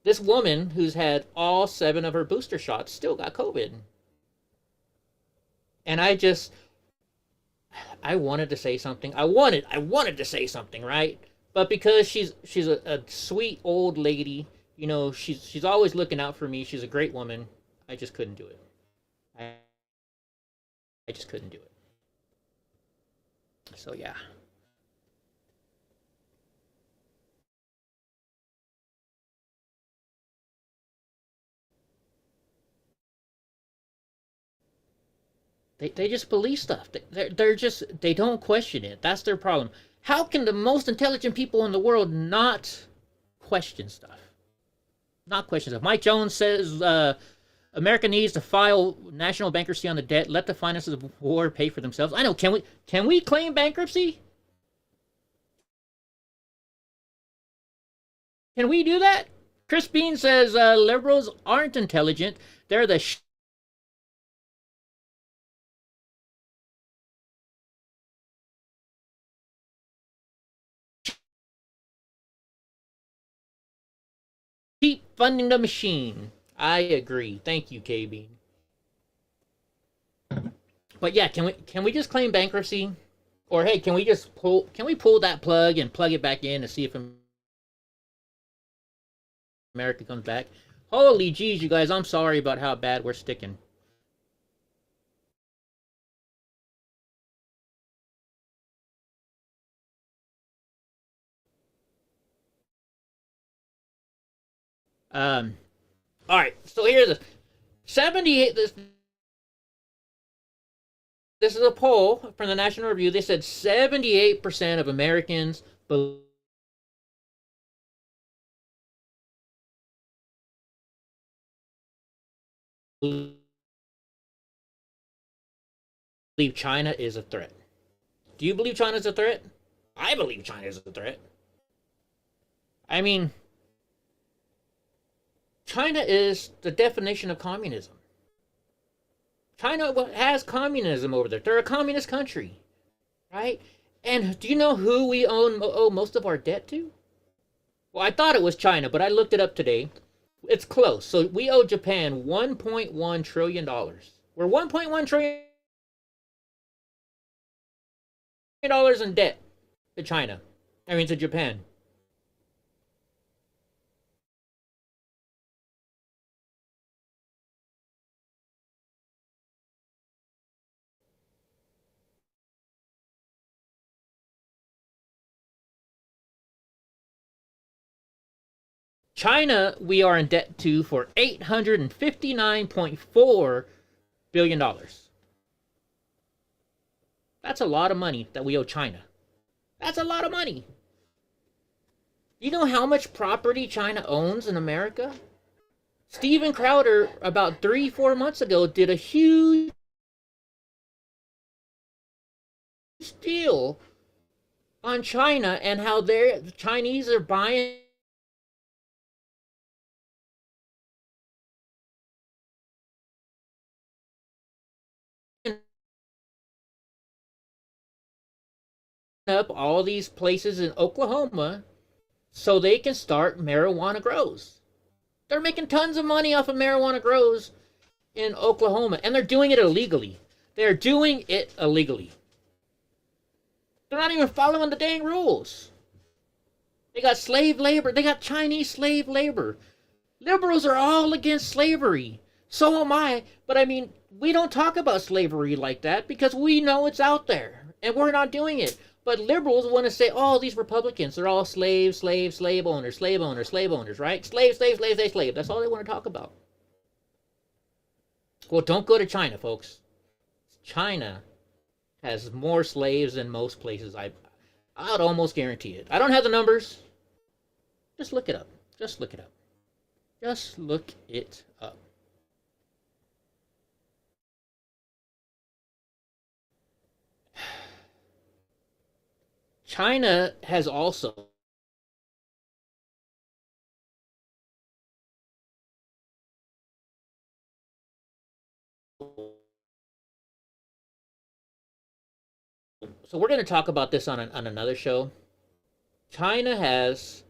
This woman who's had all 7 of her booster shots still got COVID. And I wanted to say something. I wanted to say something, right? But because she's a sweet old lady, she's always looking out for me. She's a great woman. I just couldn't do it. I, I just couldn't do it. So yeah. They just believe stuff. They don't question it. That's their problem. How can the most intelligent people in the world not question stuff? Not question stuff. Mike Jones says America needs to file national bankruptcy on the debt. Let the finances of war pay for themselves. I know. Can we claim bankruptcy? Can we do that? Chris Bean says liberals aren't intelligent. They're the sheep funding the machine. I agree. Thank you, K Bean. But yeah, can we just claim bankruptcy? Or hey, can we pull that plug and plug it back in to see if America comes back? Holy jeez, you guys, I'm sorry about how bad we're sticking. All right, so here's a 78. This is a poll from the National Review. They said 78% of Americans believe China is a threat. Do you believe China is a threat? I believe China is a threat. I mean, China is the definition of communism. China has communism over there. They're a communist country, right? And do you know who we owe most of our debt to? Well, I thought it was China, but I looked it up today. It's close. So we owe Japan $1.1 trillion. We're $1.1 trillion in debt to China. I mean, to Japan. China, we are in debt to for $859.4 billion. That's a lot of money that we owe China. That's a lot of money. You know how much property China owns in America? Steven Crowder, about 3-4 months ago, did a huge deal on China and how the Chinese are buying up all these places in Oklahoma so they can start marijuana grows. They're making tons of money off of marijuana grows in Oklahoma, and they're doing it illegally. They're doing it illegally. They're not even following the dang rules. They got slave labor. They got Chinese slave labor. Liberals are all against slavery. So am I. But I mean, we don't talk about slavery like that because we know it's out there. And we're not doing it. But liberals want to say, oh, these Republicans, they're all slave owners, slave owners, right? Slave. That's all they want to talk about. Well, don't go to China, folks. China has more slaves than most places. I would almost guarantee it. I don't have the numbers. Just look it up. Just look it up. Just look it up. China has also so we're going to talk about this on another show. China has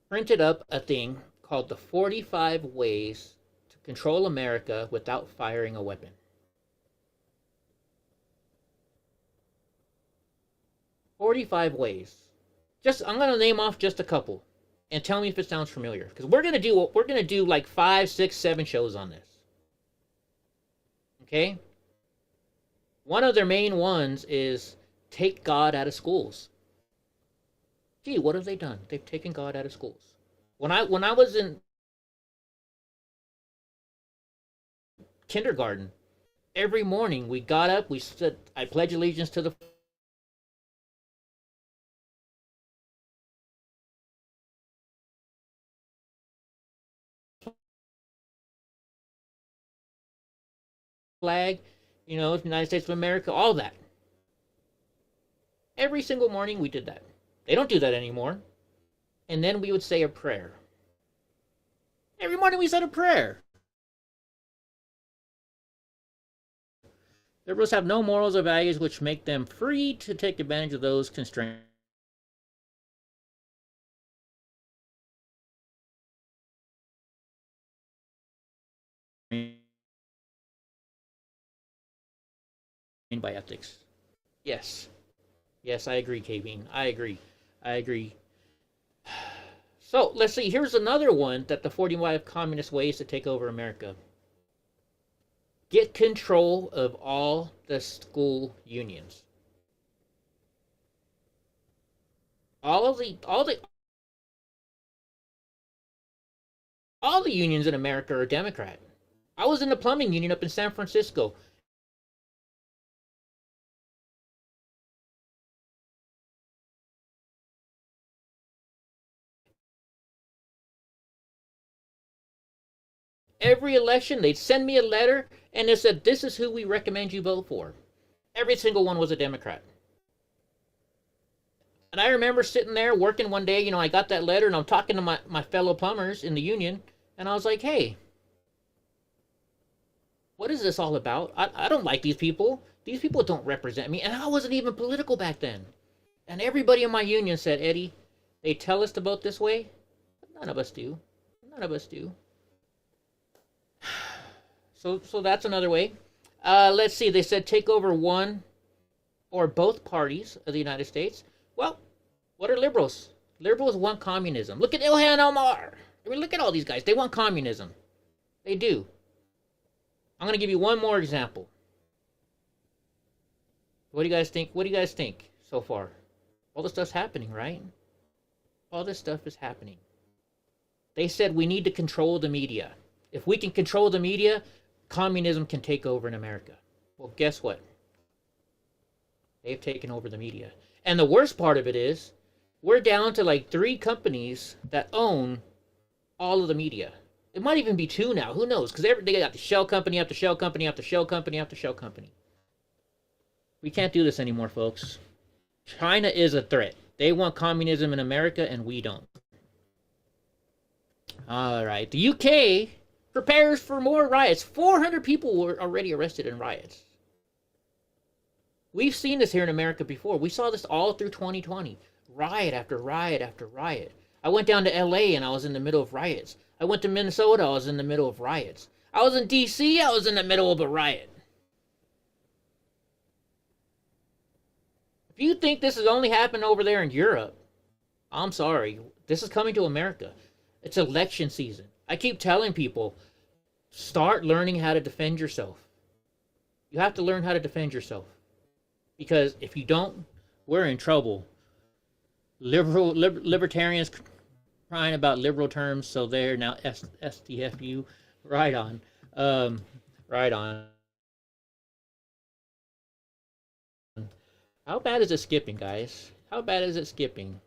printed up a thing called the 45 Ways to Control America Without Firing a Weapon. 45 ways. I'm going to name off just a couple and tell me if it sounds familiar, because we're going to do like 5, 6, 7 shows on this. Okay? One of their main ones is take God out of schools. Gee, what have they done? They've taken God out of schools. When I was in kindergarten, every morning we got up, we said, I pledge allegiance to the flag, you know, the United States of America, all that. Every single morning we did that. They don't do that anymore. And then we would say a prayer. Every morning we said a prayer. Liberals have no morals or values which make them free to take advantage of those constrained by ethics. Yes. Yes, I agree, K-Bean. I agree. So, let's see. Here's another one that the 45 communist ways to take over America. Get control of all the school unions. All the unions in America are Democrat. I was in the plumbing union up in San Francisco. Every election, they'd send me a letter, and they said, this is who we recommend you vote for. Every single one was a Democrat. And I remember sitting there working one day, you know, I got that letter, and I'm talking to my fellow plumbers in the union, and I was like, hey, what is this all about? I don't like these people. These people don't represent me. And I wasn't even political back then. And everybody in my union said, Eddie, they tell us to vote this way, but none of us do. None of us do. So that's another way. Let's see. They said take over one or both parties of the United States. Well, what are liberals? Liberals want communism. Look at Ilhan Omar. I mean, look at all these guys. They want communism. They do. I'm going to give you one more example. What do you guys think? What do you guys think so far? All this stuff's happening, right? All this stuff is happening. They said we need to control the media. If we can control the media, communism can take over in America. Well, guess what? They've taken over the media. And the worst part of it is, we're down to like 3 companies that own all of the media. It might even be 2 now. Who knows? Because they got the shell company after shell company after shell company after shell company. We can't do this anymore, folks. China is a threat. They want communism in America, and we don't. All right. The UK prepares for more riots. 400 people were already arrested in riots. We've seen this here in America before. We saw this all through 2020. Riot after riot after riot. I went down to LA and I was in the middle of riots. I went to Minnesota, I was in the middle of riots. I was in DC, I was in the middle of a riot. If you think this has only happened over there in Europe, I'm sorry. This is coming to America. It's election season. I keep telling people, start learning how to defend yourself. You have to learn how to defend yourself. Because if you don't, we're in trouble. Libertarians crying about liberal terms, so they're now STFU. Right on. Right on. How bad is it skipping, guys? How bad is it skipping?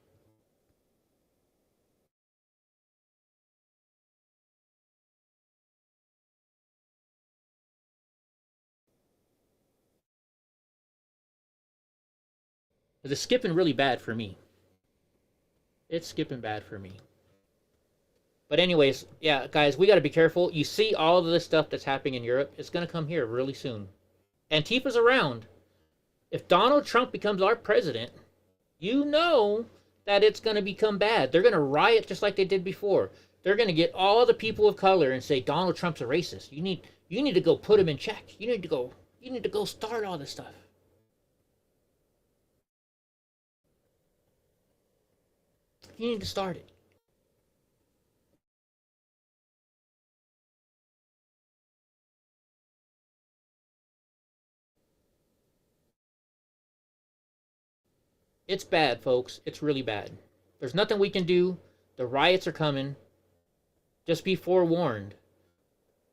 It's skipping really bad for me. It's skipping bad for me. But anyways, yeah, guys, we got to be careful. You see all of this stuff that's happening in Europe. It's going to come here really soon. Antifa's around. If Donald Trump becomes our president, you know that it's going to become bad. They're going to riot just like they did before. They're going to get all the people of color and say Donald Trump's a racist. You need to go put him in check. You need to go start all this stuff. You need to start it. It's bad, folks. It's really bad. There's nothing we can do. The riots are coming. Just be forewarned.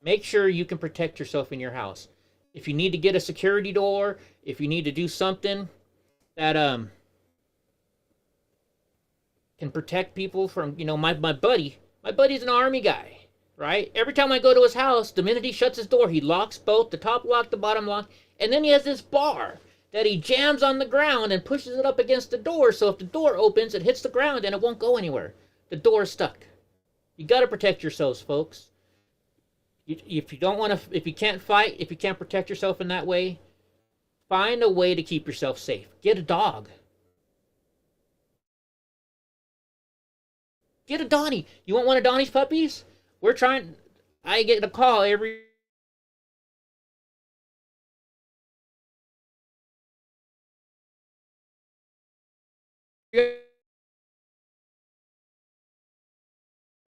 Make sure you can protect yourself in your house. If you need to get a security door, if you need to do something that can protect people from, my buddy's an army guy. right? Every time I go to his house, the minute he shuts his door, he locks both the top lock, the bottom lock, and then he has this bar that he jams on the ground and pushes it up against the door, so if the door opens, it hits the ground and it won't go anywhere. The door is stuck. You got to protect yourselves, folks. If you don't want to, if you can't fight, if you can't protect yourself in that way, find a way to keep yourself safe. Get a dog. Get a Donnie. You want one of Donnie's puppies? We're trying. I get a call every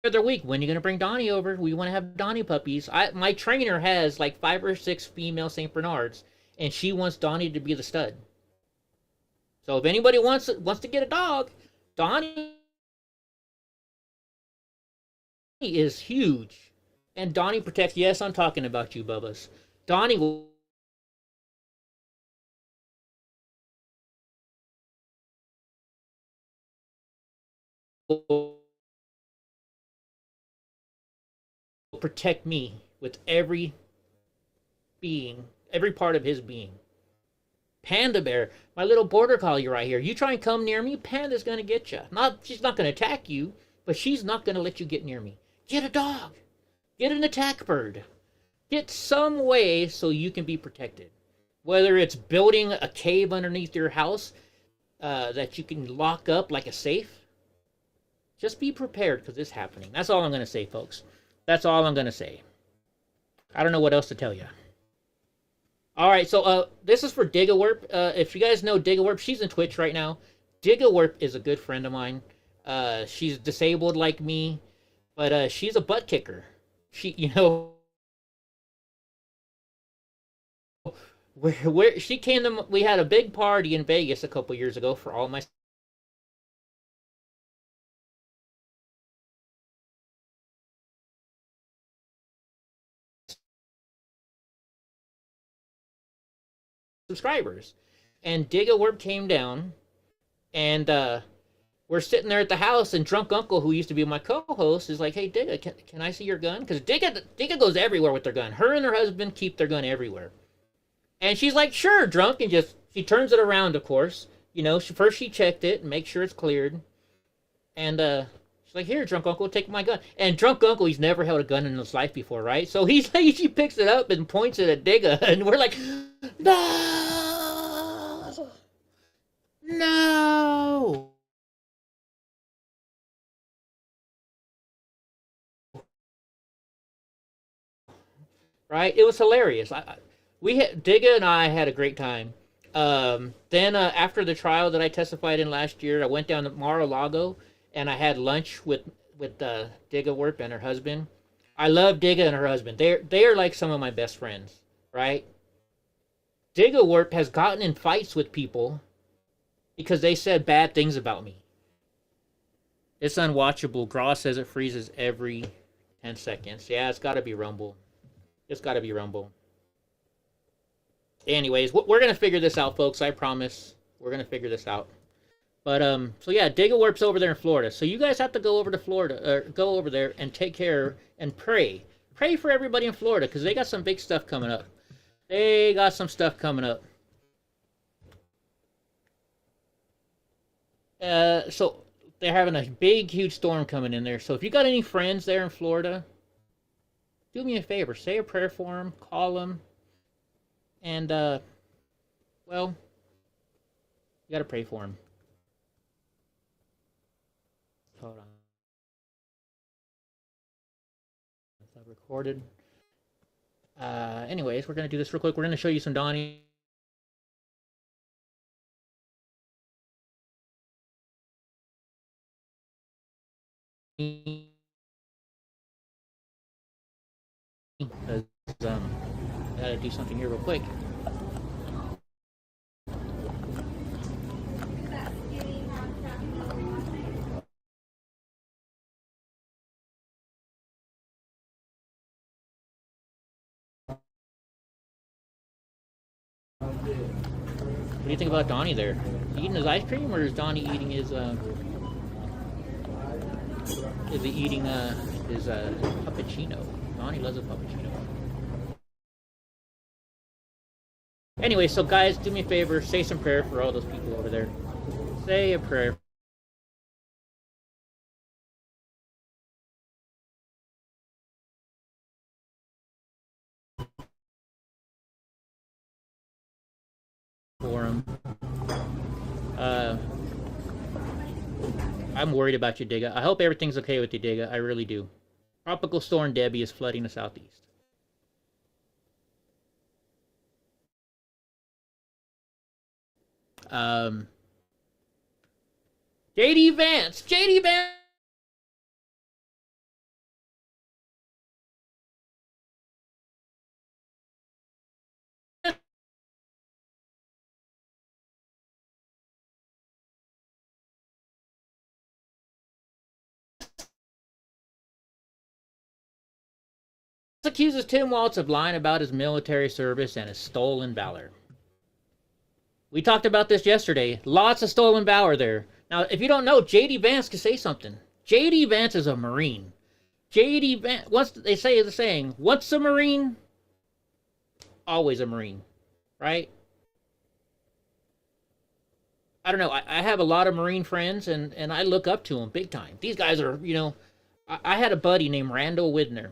other week. When are you going to bring Donnie over? We want to have Donnie puppies. My trainer has like 5 or 6 female St. Bernards, and she wants Donnie to be the stud. So if anybody wants to get a dog, Donnie is huge. And Donnie protects. Yes, I'm talking about you, Bubbas. Donnie will protect me with every part of his being. Panda Bear, my little border collie right here. You try and come near me, Panda's gonna get you. She's not gonna attack you, but she's not gonna let you get near me. Get a dog. Get an attack bird. Get some way so you can be protected. Whether it's building a cave underneath your house that you can lock up like a safe. Just be prepared because it's happening. That's all I'm going to say, folks. That's all I'm going to say. I don't know what else to tell you. All right, so this is for Digawerp. If you guys know Digawerp, she's in Twitch right now. Digawerp is a good friend of mine. She's disabled like me, but she's a butt kicker. She, where she came to, we had a big party in Vegas a couple years ago for all my subscribers, and Digawerp came down, and we're sitting there at the house, and Drunk Uncle, who used to be my co-host, is like, "Hey, Diga, can I see your gun?" Because Diga goes everywhere with their gun. Her and her husband keep their gun everywhere, and she's like, "Sure, Drunk," and she turns it around. Of course, first she checked it and make sure it's cleared, and she's like, "Here, Drunk Uncle, take my gun." And Drunk Uncle, he's never held a gun in his life before, right? So she picks it up and points it at Diga, and we're like, "No, no!" Right? It was hilarious. Diga and I had a great time. Then after the trial that I testified in last year, I went down to Mar-a-Lago and I had lunch with Digawerp and her husband. I love Diga and her husband. They are like some of my best friends, right? Digawerp has gotten in fights with people because they said bad things about me. It's unwatchable. Graw says it freezes every 10 seconds. Yeah, it's got to be Rumble. It's got to be Rumble. Anyways, we're going to figure this out, folks. I promise. We're going to figure this out. But, so yeah, Digawerp's over there in Florida. So you guys have to go over to Florida, or go over there and take care and pray. Pray for everybody in Florida, because they got some big stuff coming up. They got some stuff coming up. So they're having a big, huge storm coming in there. So if you got any friends there in Florida, do me a favor. Say a prayer for them. Call them. And, well, you got to pray for them. Hold on. It's recorded. Anyways, we're going to do this real quick. We're going to show you some Donnie. Because, I gotta do something here real quick. What do you think about Donnie there? Is he eating his ice cream, or is Donnie eating his, is he eating, is a puppuccino. Donnie loves a puppuccino. Anyway, so guys, do me a favor, say some prayer for all those people over there. Say a prayer for them. I'm worried about you, Digga. I hope everything's okay with you, Digga. I really do. Tropical storm Debbie is flooding the southeast. JD Vance! JD Vance! Accuses Tim Waltz of lying about his military service and his stolen valor. We talked about this yesterday. Lots of stolen valor there. Now, if you don't know, J.D. Vance can say something. J.D. Vance is a Marine. J.D. Vance, once they say the saying, once a Marine, always a Marine, right? I don't know. I have a lot of Marine friends, and I look up to them big time. These guys are, you know, I had a buddy named Randall Widner.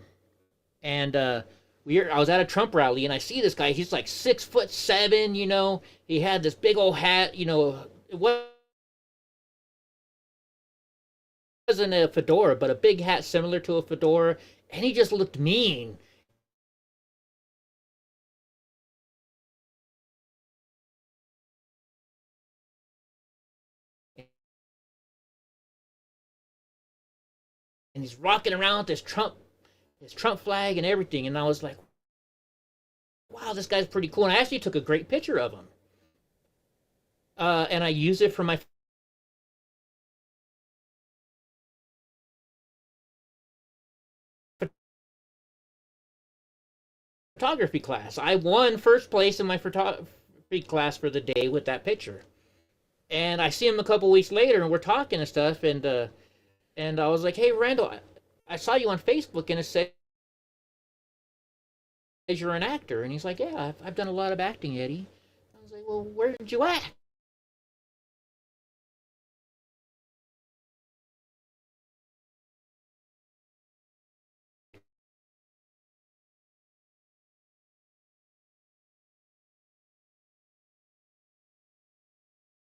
And I was at a Trump rally, and I see this guy. He's like 6'7", you know. He had this big old hat, you know. It wasn't a fedora, but a big hat similar to a fedora. And he just looked mean. And he's rocking around with this Trump flag and everything. And I was like, wow, this guy's pretty cool. And I actually took a great picture of him. And I used it for my photography class. I won first place in my photography class for the day with that picture. And I see him a couple weeks later, and we're talking and stuff. And I was like, hey, Randall, I saw you on Facebook, and it said you're an actor. And he's like, yeah, I've done a lot of acting, Eddie. I was like, well, where did you act?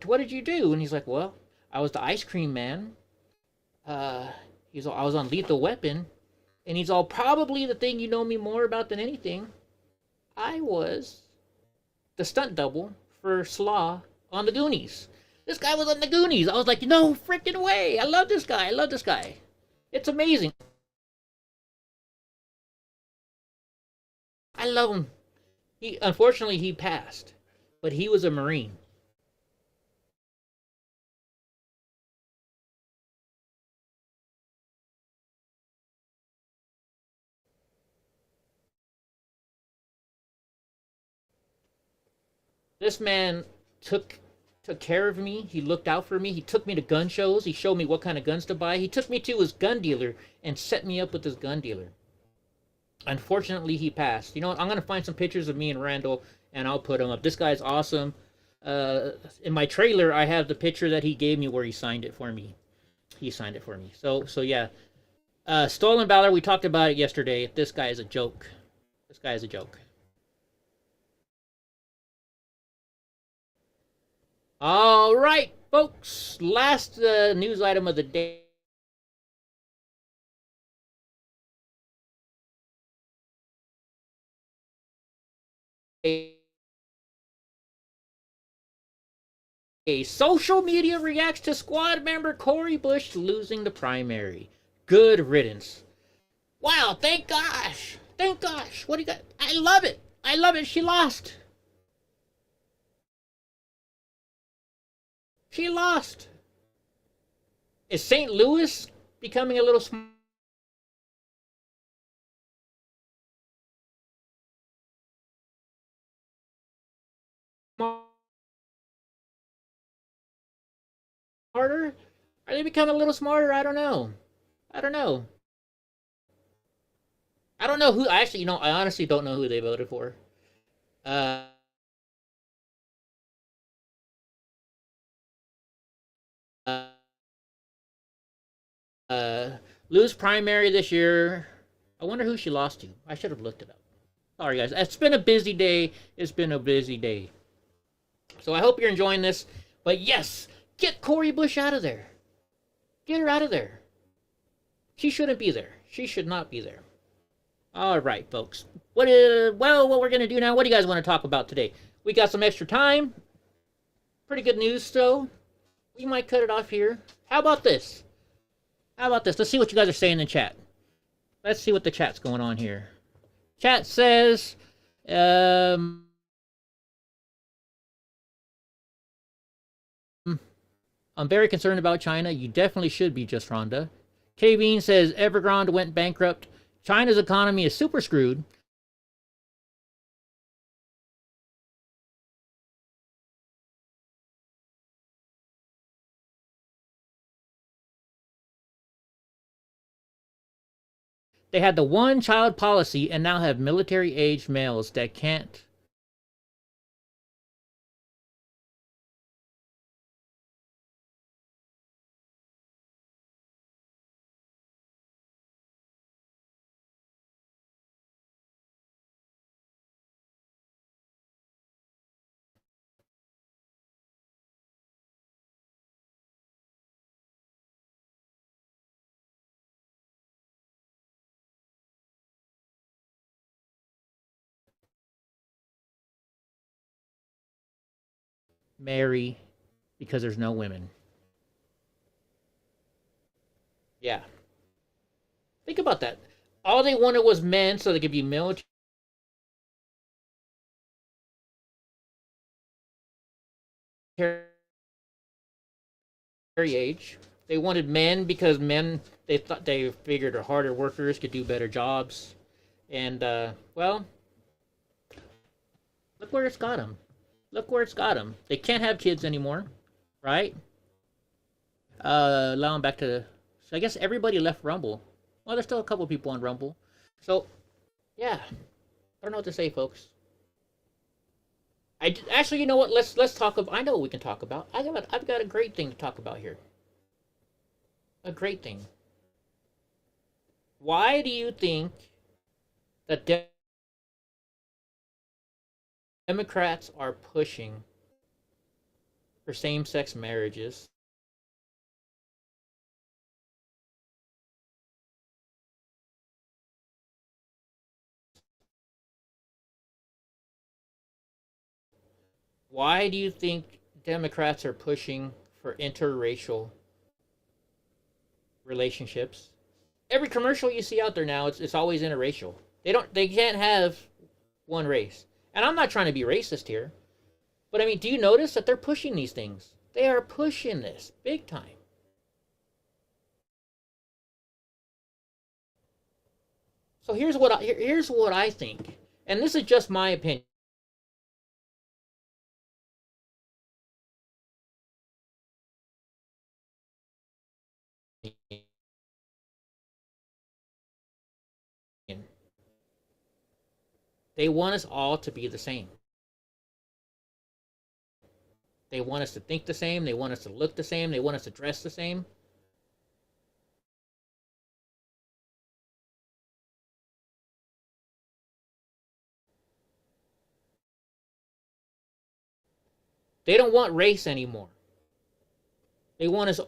What did you do? And he's like, well, I was the ice cream man. I was on Lethal Weapon. And he's all, probably the thing you know me more about than anything. I was the stunt double for Slaw on the Goonies. This guy was on the Goonies. I was like, no freaking way. I love this guy. I love this guy. It's amazing. I love him. Unfortunately, he passed. But he was a Marine. This man took care of me. He looked out for me. He took me to gun shows. He showed me what kind of guns to buy. He took me to his gun dealer and set me up with his gun dealer. Unfortunately, he passed. You know what? I'm going to find some pictures of me and Randall, and I'll put them up. This guy's awesome. In my trailer, I have the picture that he gave me where he signed it for me. He signed it for me. So yeah. Stolen Valor, we talked about it yesterday. This guy is a joke. This guy is a joke. All right, folks. Last news item of the day. A social media reacts to squad member Cori Bush losing the primary. Good riddance. Wow, thank gosh. Thank gosh. What do you got? I love it. I love it. She lost. She lost. Is St. Louis becoming a little smarter? Are they becoming a little smarter? I don't know. I don't know. I don't know who. Actually, I honestly don't know who they voted for. Uh, uh, lose primary this year. I wonder who she lost to. I should have looked it up. Sorry, guys. It's been a busy day. It's been a busy day. So I hope you're enjoying this. But yes, get Cori Bush out of there. Get her out of there. She shouldn't be there. She should not be there. All right, folks. What we're going to do now, what do you guys want to talk about today? We got some extra time. Pretty good news, though. We might cut it off here. How about this? Let's see what you guys are saying in the chat. Let's see what the chat's going on here. Chat says, I'm very concerned about China. You definitely should be, Just Rhonda. K-Bean says, Evergrande went bankrupt. China's economy is super screwed. They had the one-child policy and now have military-aged males that can't marry because there's no women. Yeah. Think about that. All they wanted was men so they could be military age. They wanted men because men, they figured harder workers could do better jobs. And, well, look where it's got them. Look where it's got them. They can't have kids anymore, right? Allow them back to... So I guess everybody left Rumble. Well, there's still a couple people on Rumble. So, yeah. I don't know what to say, folks. Actually, you know what? Let's talk about... I know what we can talk about. I've got a great thing to talk about here. A great thing. Why do you think that Democrats are pushing for same-sex marriages? Why do you think Democrats are pushing for interracial relationships? Every commercial you see out there now, it's always interracial. They can't have one race. And I'm not trying to be racist here, but I mean, do you notice that they're pushing these things? They are pushing this big time. So here's what I think, and this is just my opinion. They want us all to be the same. They want us to think the same. They want us to look the same. They want us to dress the same. They don't want race anymore. They want us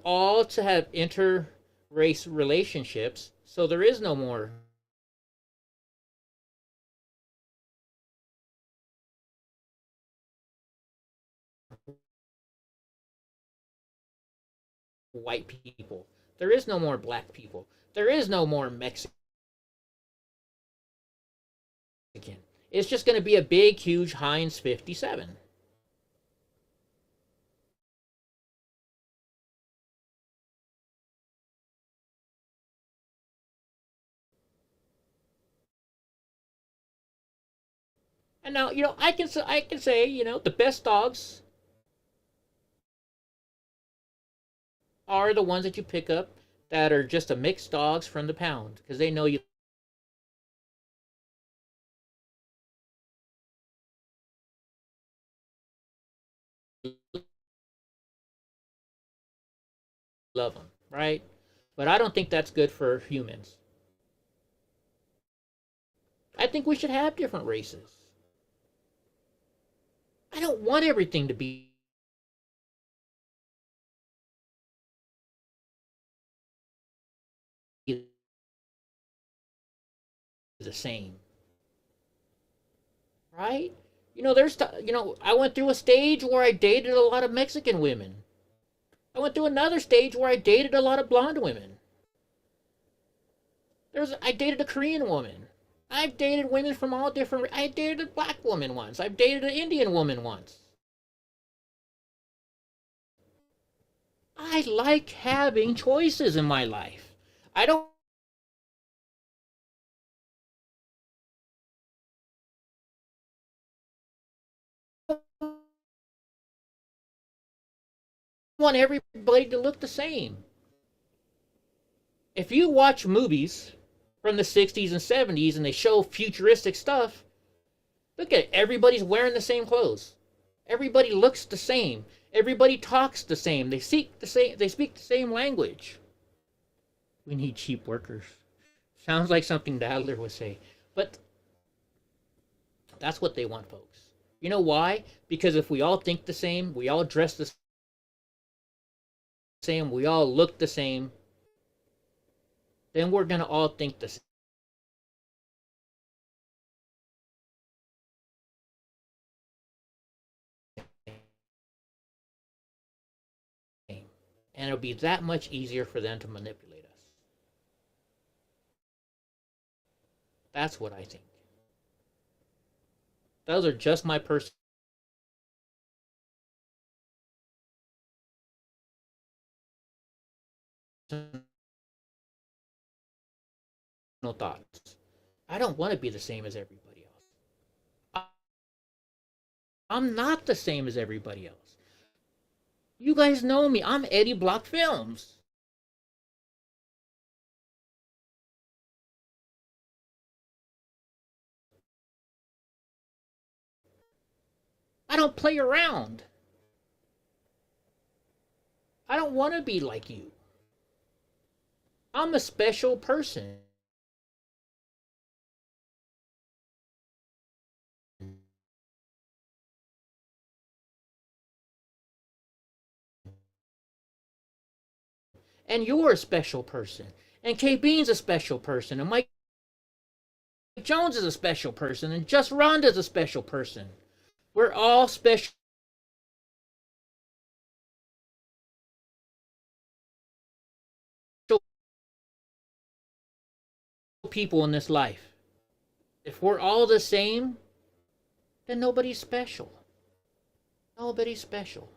all to have inter-race relationships, so there is no more white people. There is no more black people. There is no more Mexican. It's just going to be a big, huge Heinz 57. And now, I can say, the best dogs are the ones that you pick up that are just a mixed dogs from the pound because they know you love them, right? But I don't think that's good for humans. I think we should have different races. I don't want everything to be the same, right? I went through a stage where I dated a lot of Mexican women. I went through another stage where I dated a lot of blonde women. I dated a Korean woman. I've dated women from all different. I dated a black woman once. I've dated an Indian woman once. I like having choices in my life. I don't want everybody to look the same. If you watch movies from the 60s and 70s and they show futuristic stuff, look at it. Everybody's wearing the same clothes. Everybody looks the same. Everybody talks the same. They speak the same language. We need cheap workers. Sounds like something Dadler would say. But that's what they want, folks. You know why? Because if we all think the same, we all dress the same, we all look the same, then we're going to all think the same. And it'll be that much easier for them to manipulate us. That's what I think. Those are just my personal thoughts. I don't want to be the same as everybody else. I'm not the same as everybody else. You guys know me. I'm Eddie Block Films. I don't play around. I don't want to be like you. I'm a special person. And you're a special person. And K Bean's a special person. And Mike Jones is a special person. And Just Rhonda's a special person. We're all special people in this life. If we're all the same, then nobody's special. Nobody's special.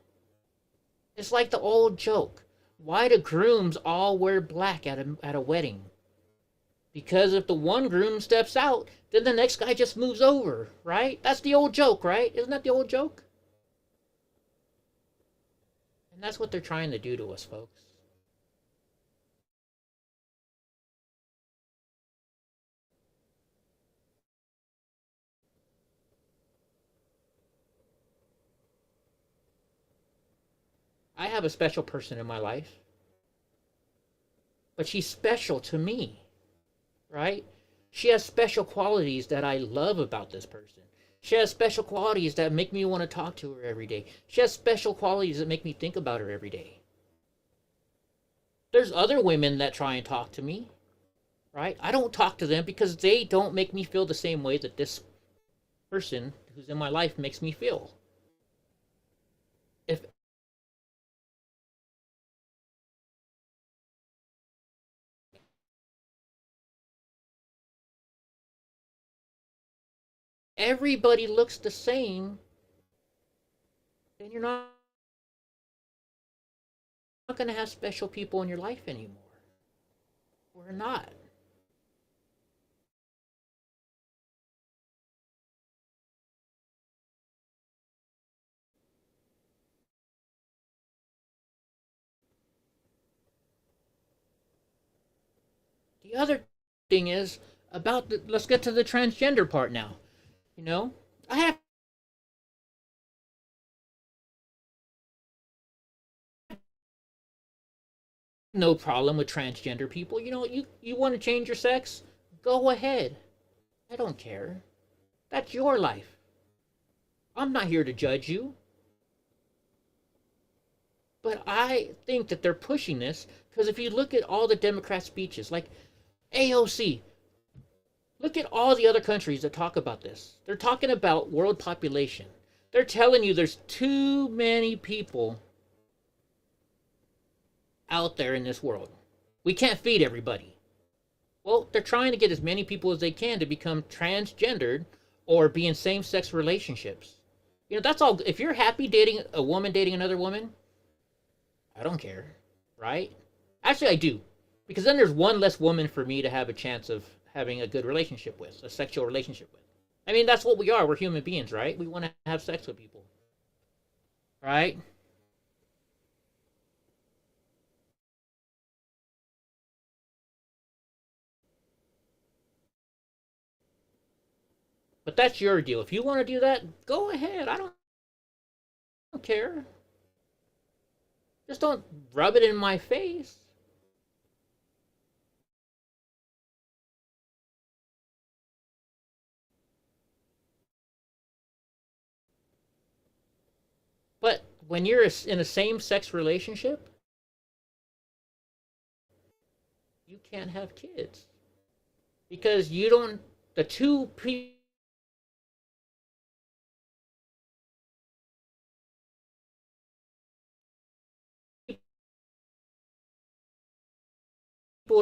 It's like the old joke. Why do grooms all wear black at a wedding? Because if the one groom steps out, then the next guy just moves over, right? That's the old joke, right? Isn't that the old joke? And that's what they're trying to do to us, folks. I have a special person in my life, but she's special to me, right? She has special qualities that I love about this person. She has special qualities that make me want to talk to her every day. She has special qualities that make me think about her every day. There's other women that try and talk to me, right? I don't talk to them because they don't make me feel the same way that this person who's in my life makes me feel. If everybody looks the same, then you're not going to have special people in your life anymore. We're not. The other thing is about let's get to the transgender part now. You know, I have no problem with transgender people. You know, you want to change your sex? Go ahead. I don't care. That's your life. I'm not here to judge you. But I think that they're pushing this because if you look at all the Democrat speeches, like AOC, look at all the other countries that talk about this. They're talking about world population. They're telling you there's too many people out there in this world. We can't feed everybody. Well, they're trying to get as many people as they can to become transgendered or be in same-sex relationships. You know, that's all. If you're happy dating a woman dating another woman, I don't care, right? Actually, I do. Because then there's one less woman for me to have a chance of having a good relationship with, a sexual relationship with. I mean, that's what we are. We're human beings, right? We want to have sex with people, right? But that's your deal. If you want to do that, go ahead. I don't care. Just don't rub it in my face. But when you're in a same-sex relationship, you can't have kids. Because you don't, the two people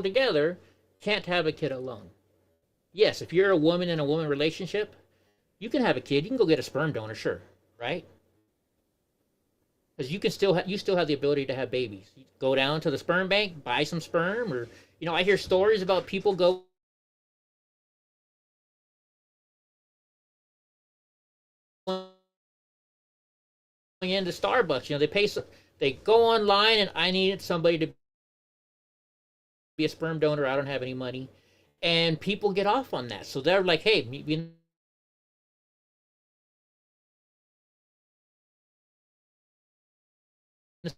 together can't have a kid alone. Yes, if you're a woman in a woman relationship, you can have a kid. You can go get a sperm donor, sure, right? Because you can you still have the ability to have babies. You go down to the sperm bank, buy some sperm, or you know, I hear stories about people going into Starbucks. You know, they go online, and I needed somebody to be a sperm donor. I don't have any money, and people get off on that. So they're like, hey, meet me in the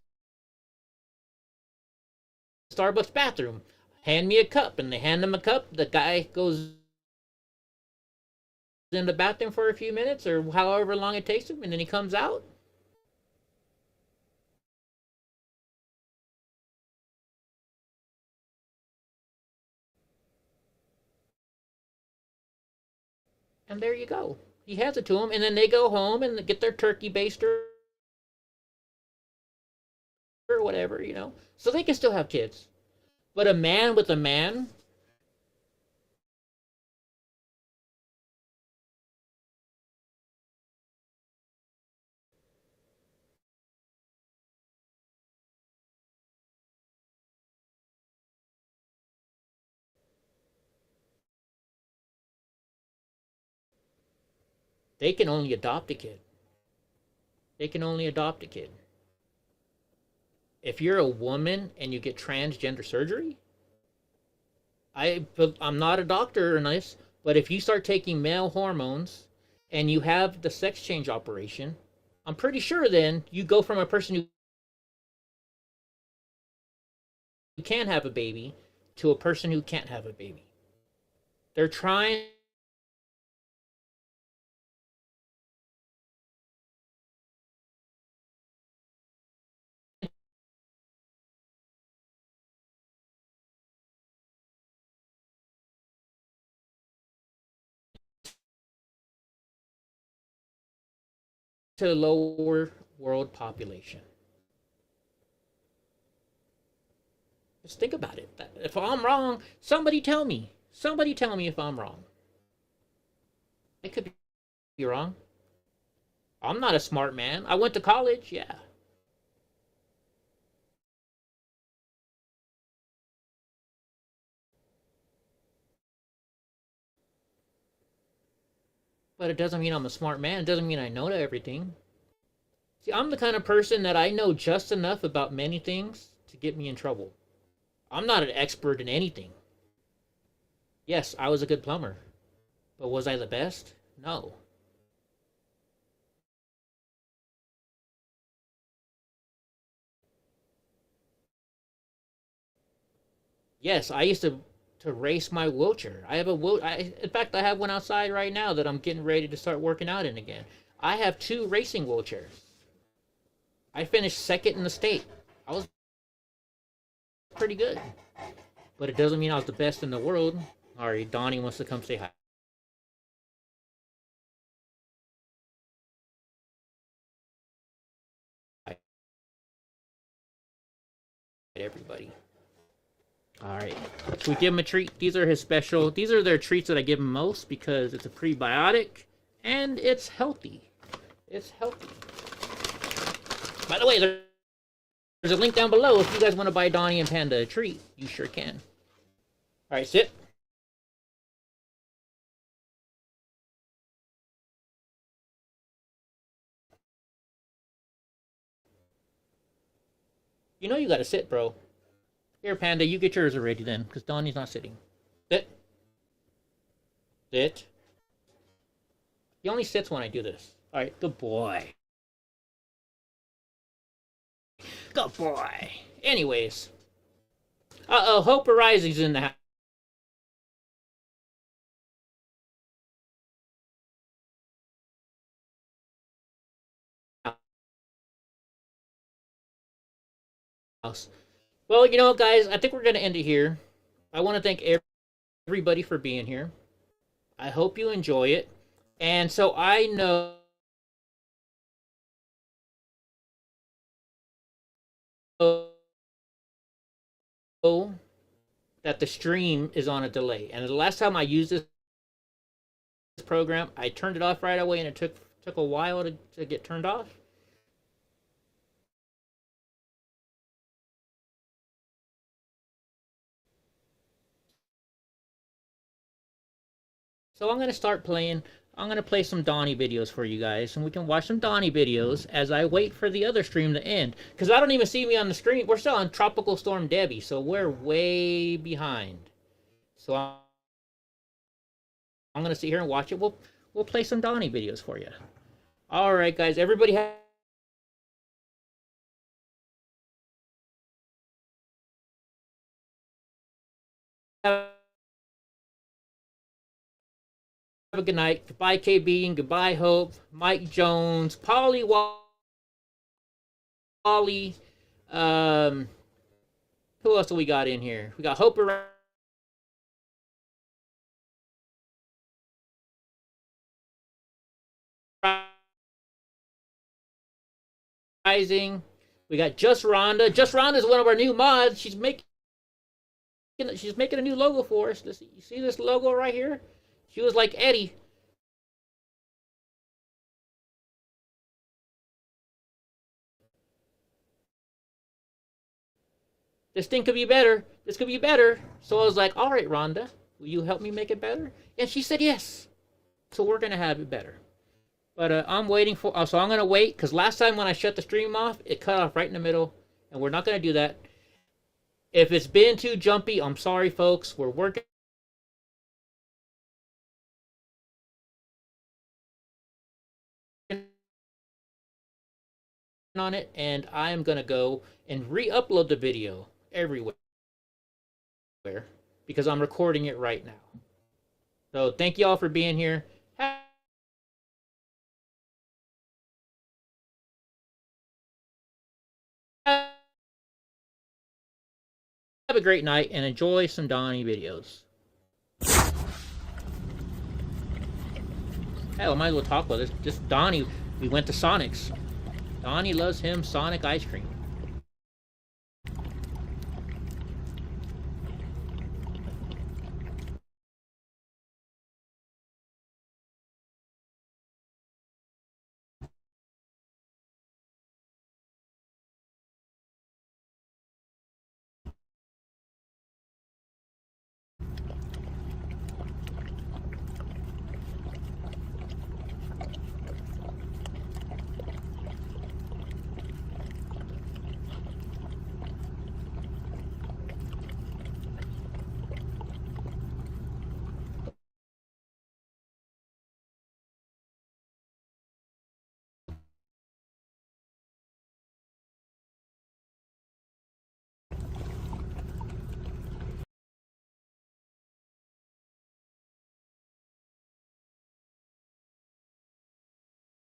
Starbucks bathroom. Hand me a cup, and they hand them a cup. The guy goes in the bathroom for a few minutes, or however long it takes him, and then he comes out. And there you go. He has it to him, and then they go home and get their turkey baster or whatever, you know. So they can still have kids. But a man with a man, they can only adopt a kid. They can only adopt a kid. If you're a woman and you get transgender surgery, I'm not a doctor or this, but if you start taking male hormones and you have the sex change operation, I'm pretty sure then you go from a person who can have a baby to a person who can't have a baby. They're trying to lower world population. Just think about it. If I'm wrong, somebody tell me. Somebody tell me if I'm wrong. I could be wrong. I'm not a smart man. I went to college, yeah. But it doesn't mean I'm a smart man. It doesn't mean I know everything. See, I'm the kind of person that I know just enough about many things to get me in trouble. I'm not an expert in anything. Yes, I was a good plumber. But was I the best? No. Yes, I used to race my wheelchair. I have a in fact, I have one outside right now that I'm getting ready to start working out in again. I have 2 racing wheelchairs. I finished second in the state. I was pretty good. But it doesn't mean I was the best in the world. Alright, Donnie wants to come say hi. Hi, everybody. Alright, so we give him a treat. These are his special, these are their treats that I give him most because it's a prebiotic and it's healthy. It's healthy. By the way, there's a link down below if you guys want to buy Donnie and Panda a treat. You sure can. Alright, sit. You know you gotta sit, bro. Here, Panda, you get yours already then, because Donnie's not sitting. Sit. Sit. He only sits when I do this. Alright, good boy. Good boy. Anyways. Uh-oh, Hope Arising's in the house. Well, you know what, guys? I think we're going to end it here. I want to thank everybody for being here. I hope you enjoy it. And so I know that the stream is on a delay. And the last time I used this program, I turned it off right away, and it took a while to get turned off. So I'm going to start playing. I'm going to play some Donnie videos for you guys, and we can watch some Donnie videos as I wait for the other stream to end. Because I don't even see me on the screen. We're still on Tropical Storm Debbie, so we're way behind. So I'm going to sit here and watch it. We'll play some Donnie videos for you. All right, guys. Everybody have a good night. Goodbye, KB, and goodbye, Hope. Mike Jones, Polly Wally. Who else do we got in here? We got Hope Rising. We got Just Rhonda. Just Rhonda is one of our new mods. She's making a new logo for us. You see this logo right here? She was like Eddie. This thing could be better. This could be better. So I was like, all right, Rhonda, will you help me make it better? And she said yes. So we're going to have it better. But I'm waiting for... so I'm going to wait, because last time when I shut the stream off, it cut off right in the middle. And we're not going to do that. If it's been too jumpy, I'm sorry, folks. We're working on it, and I am going to go and re-upload the video everywhere because I'm recording it right now. So thank you all for being here. Have a great night and enjoy some Donnie videos. Hell, I might as well talk about this. Just Donnie, we went to Sonic's. Donnie loves him Sonic ice cream.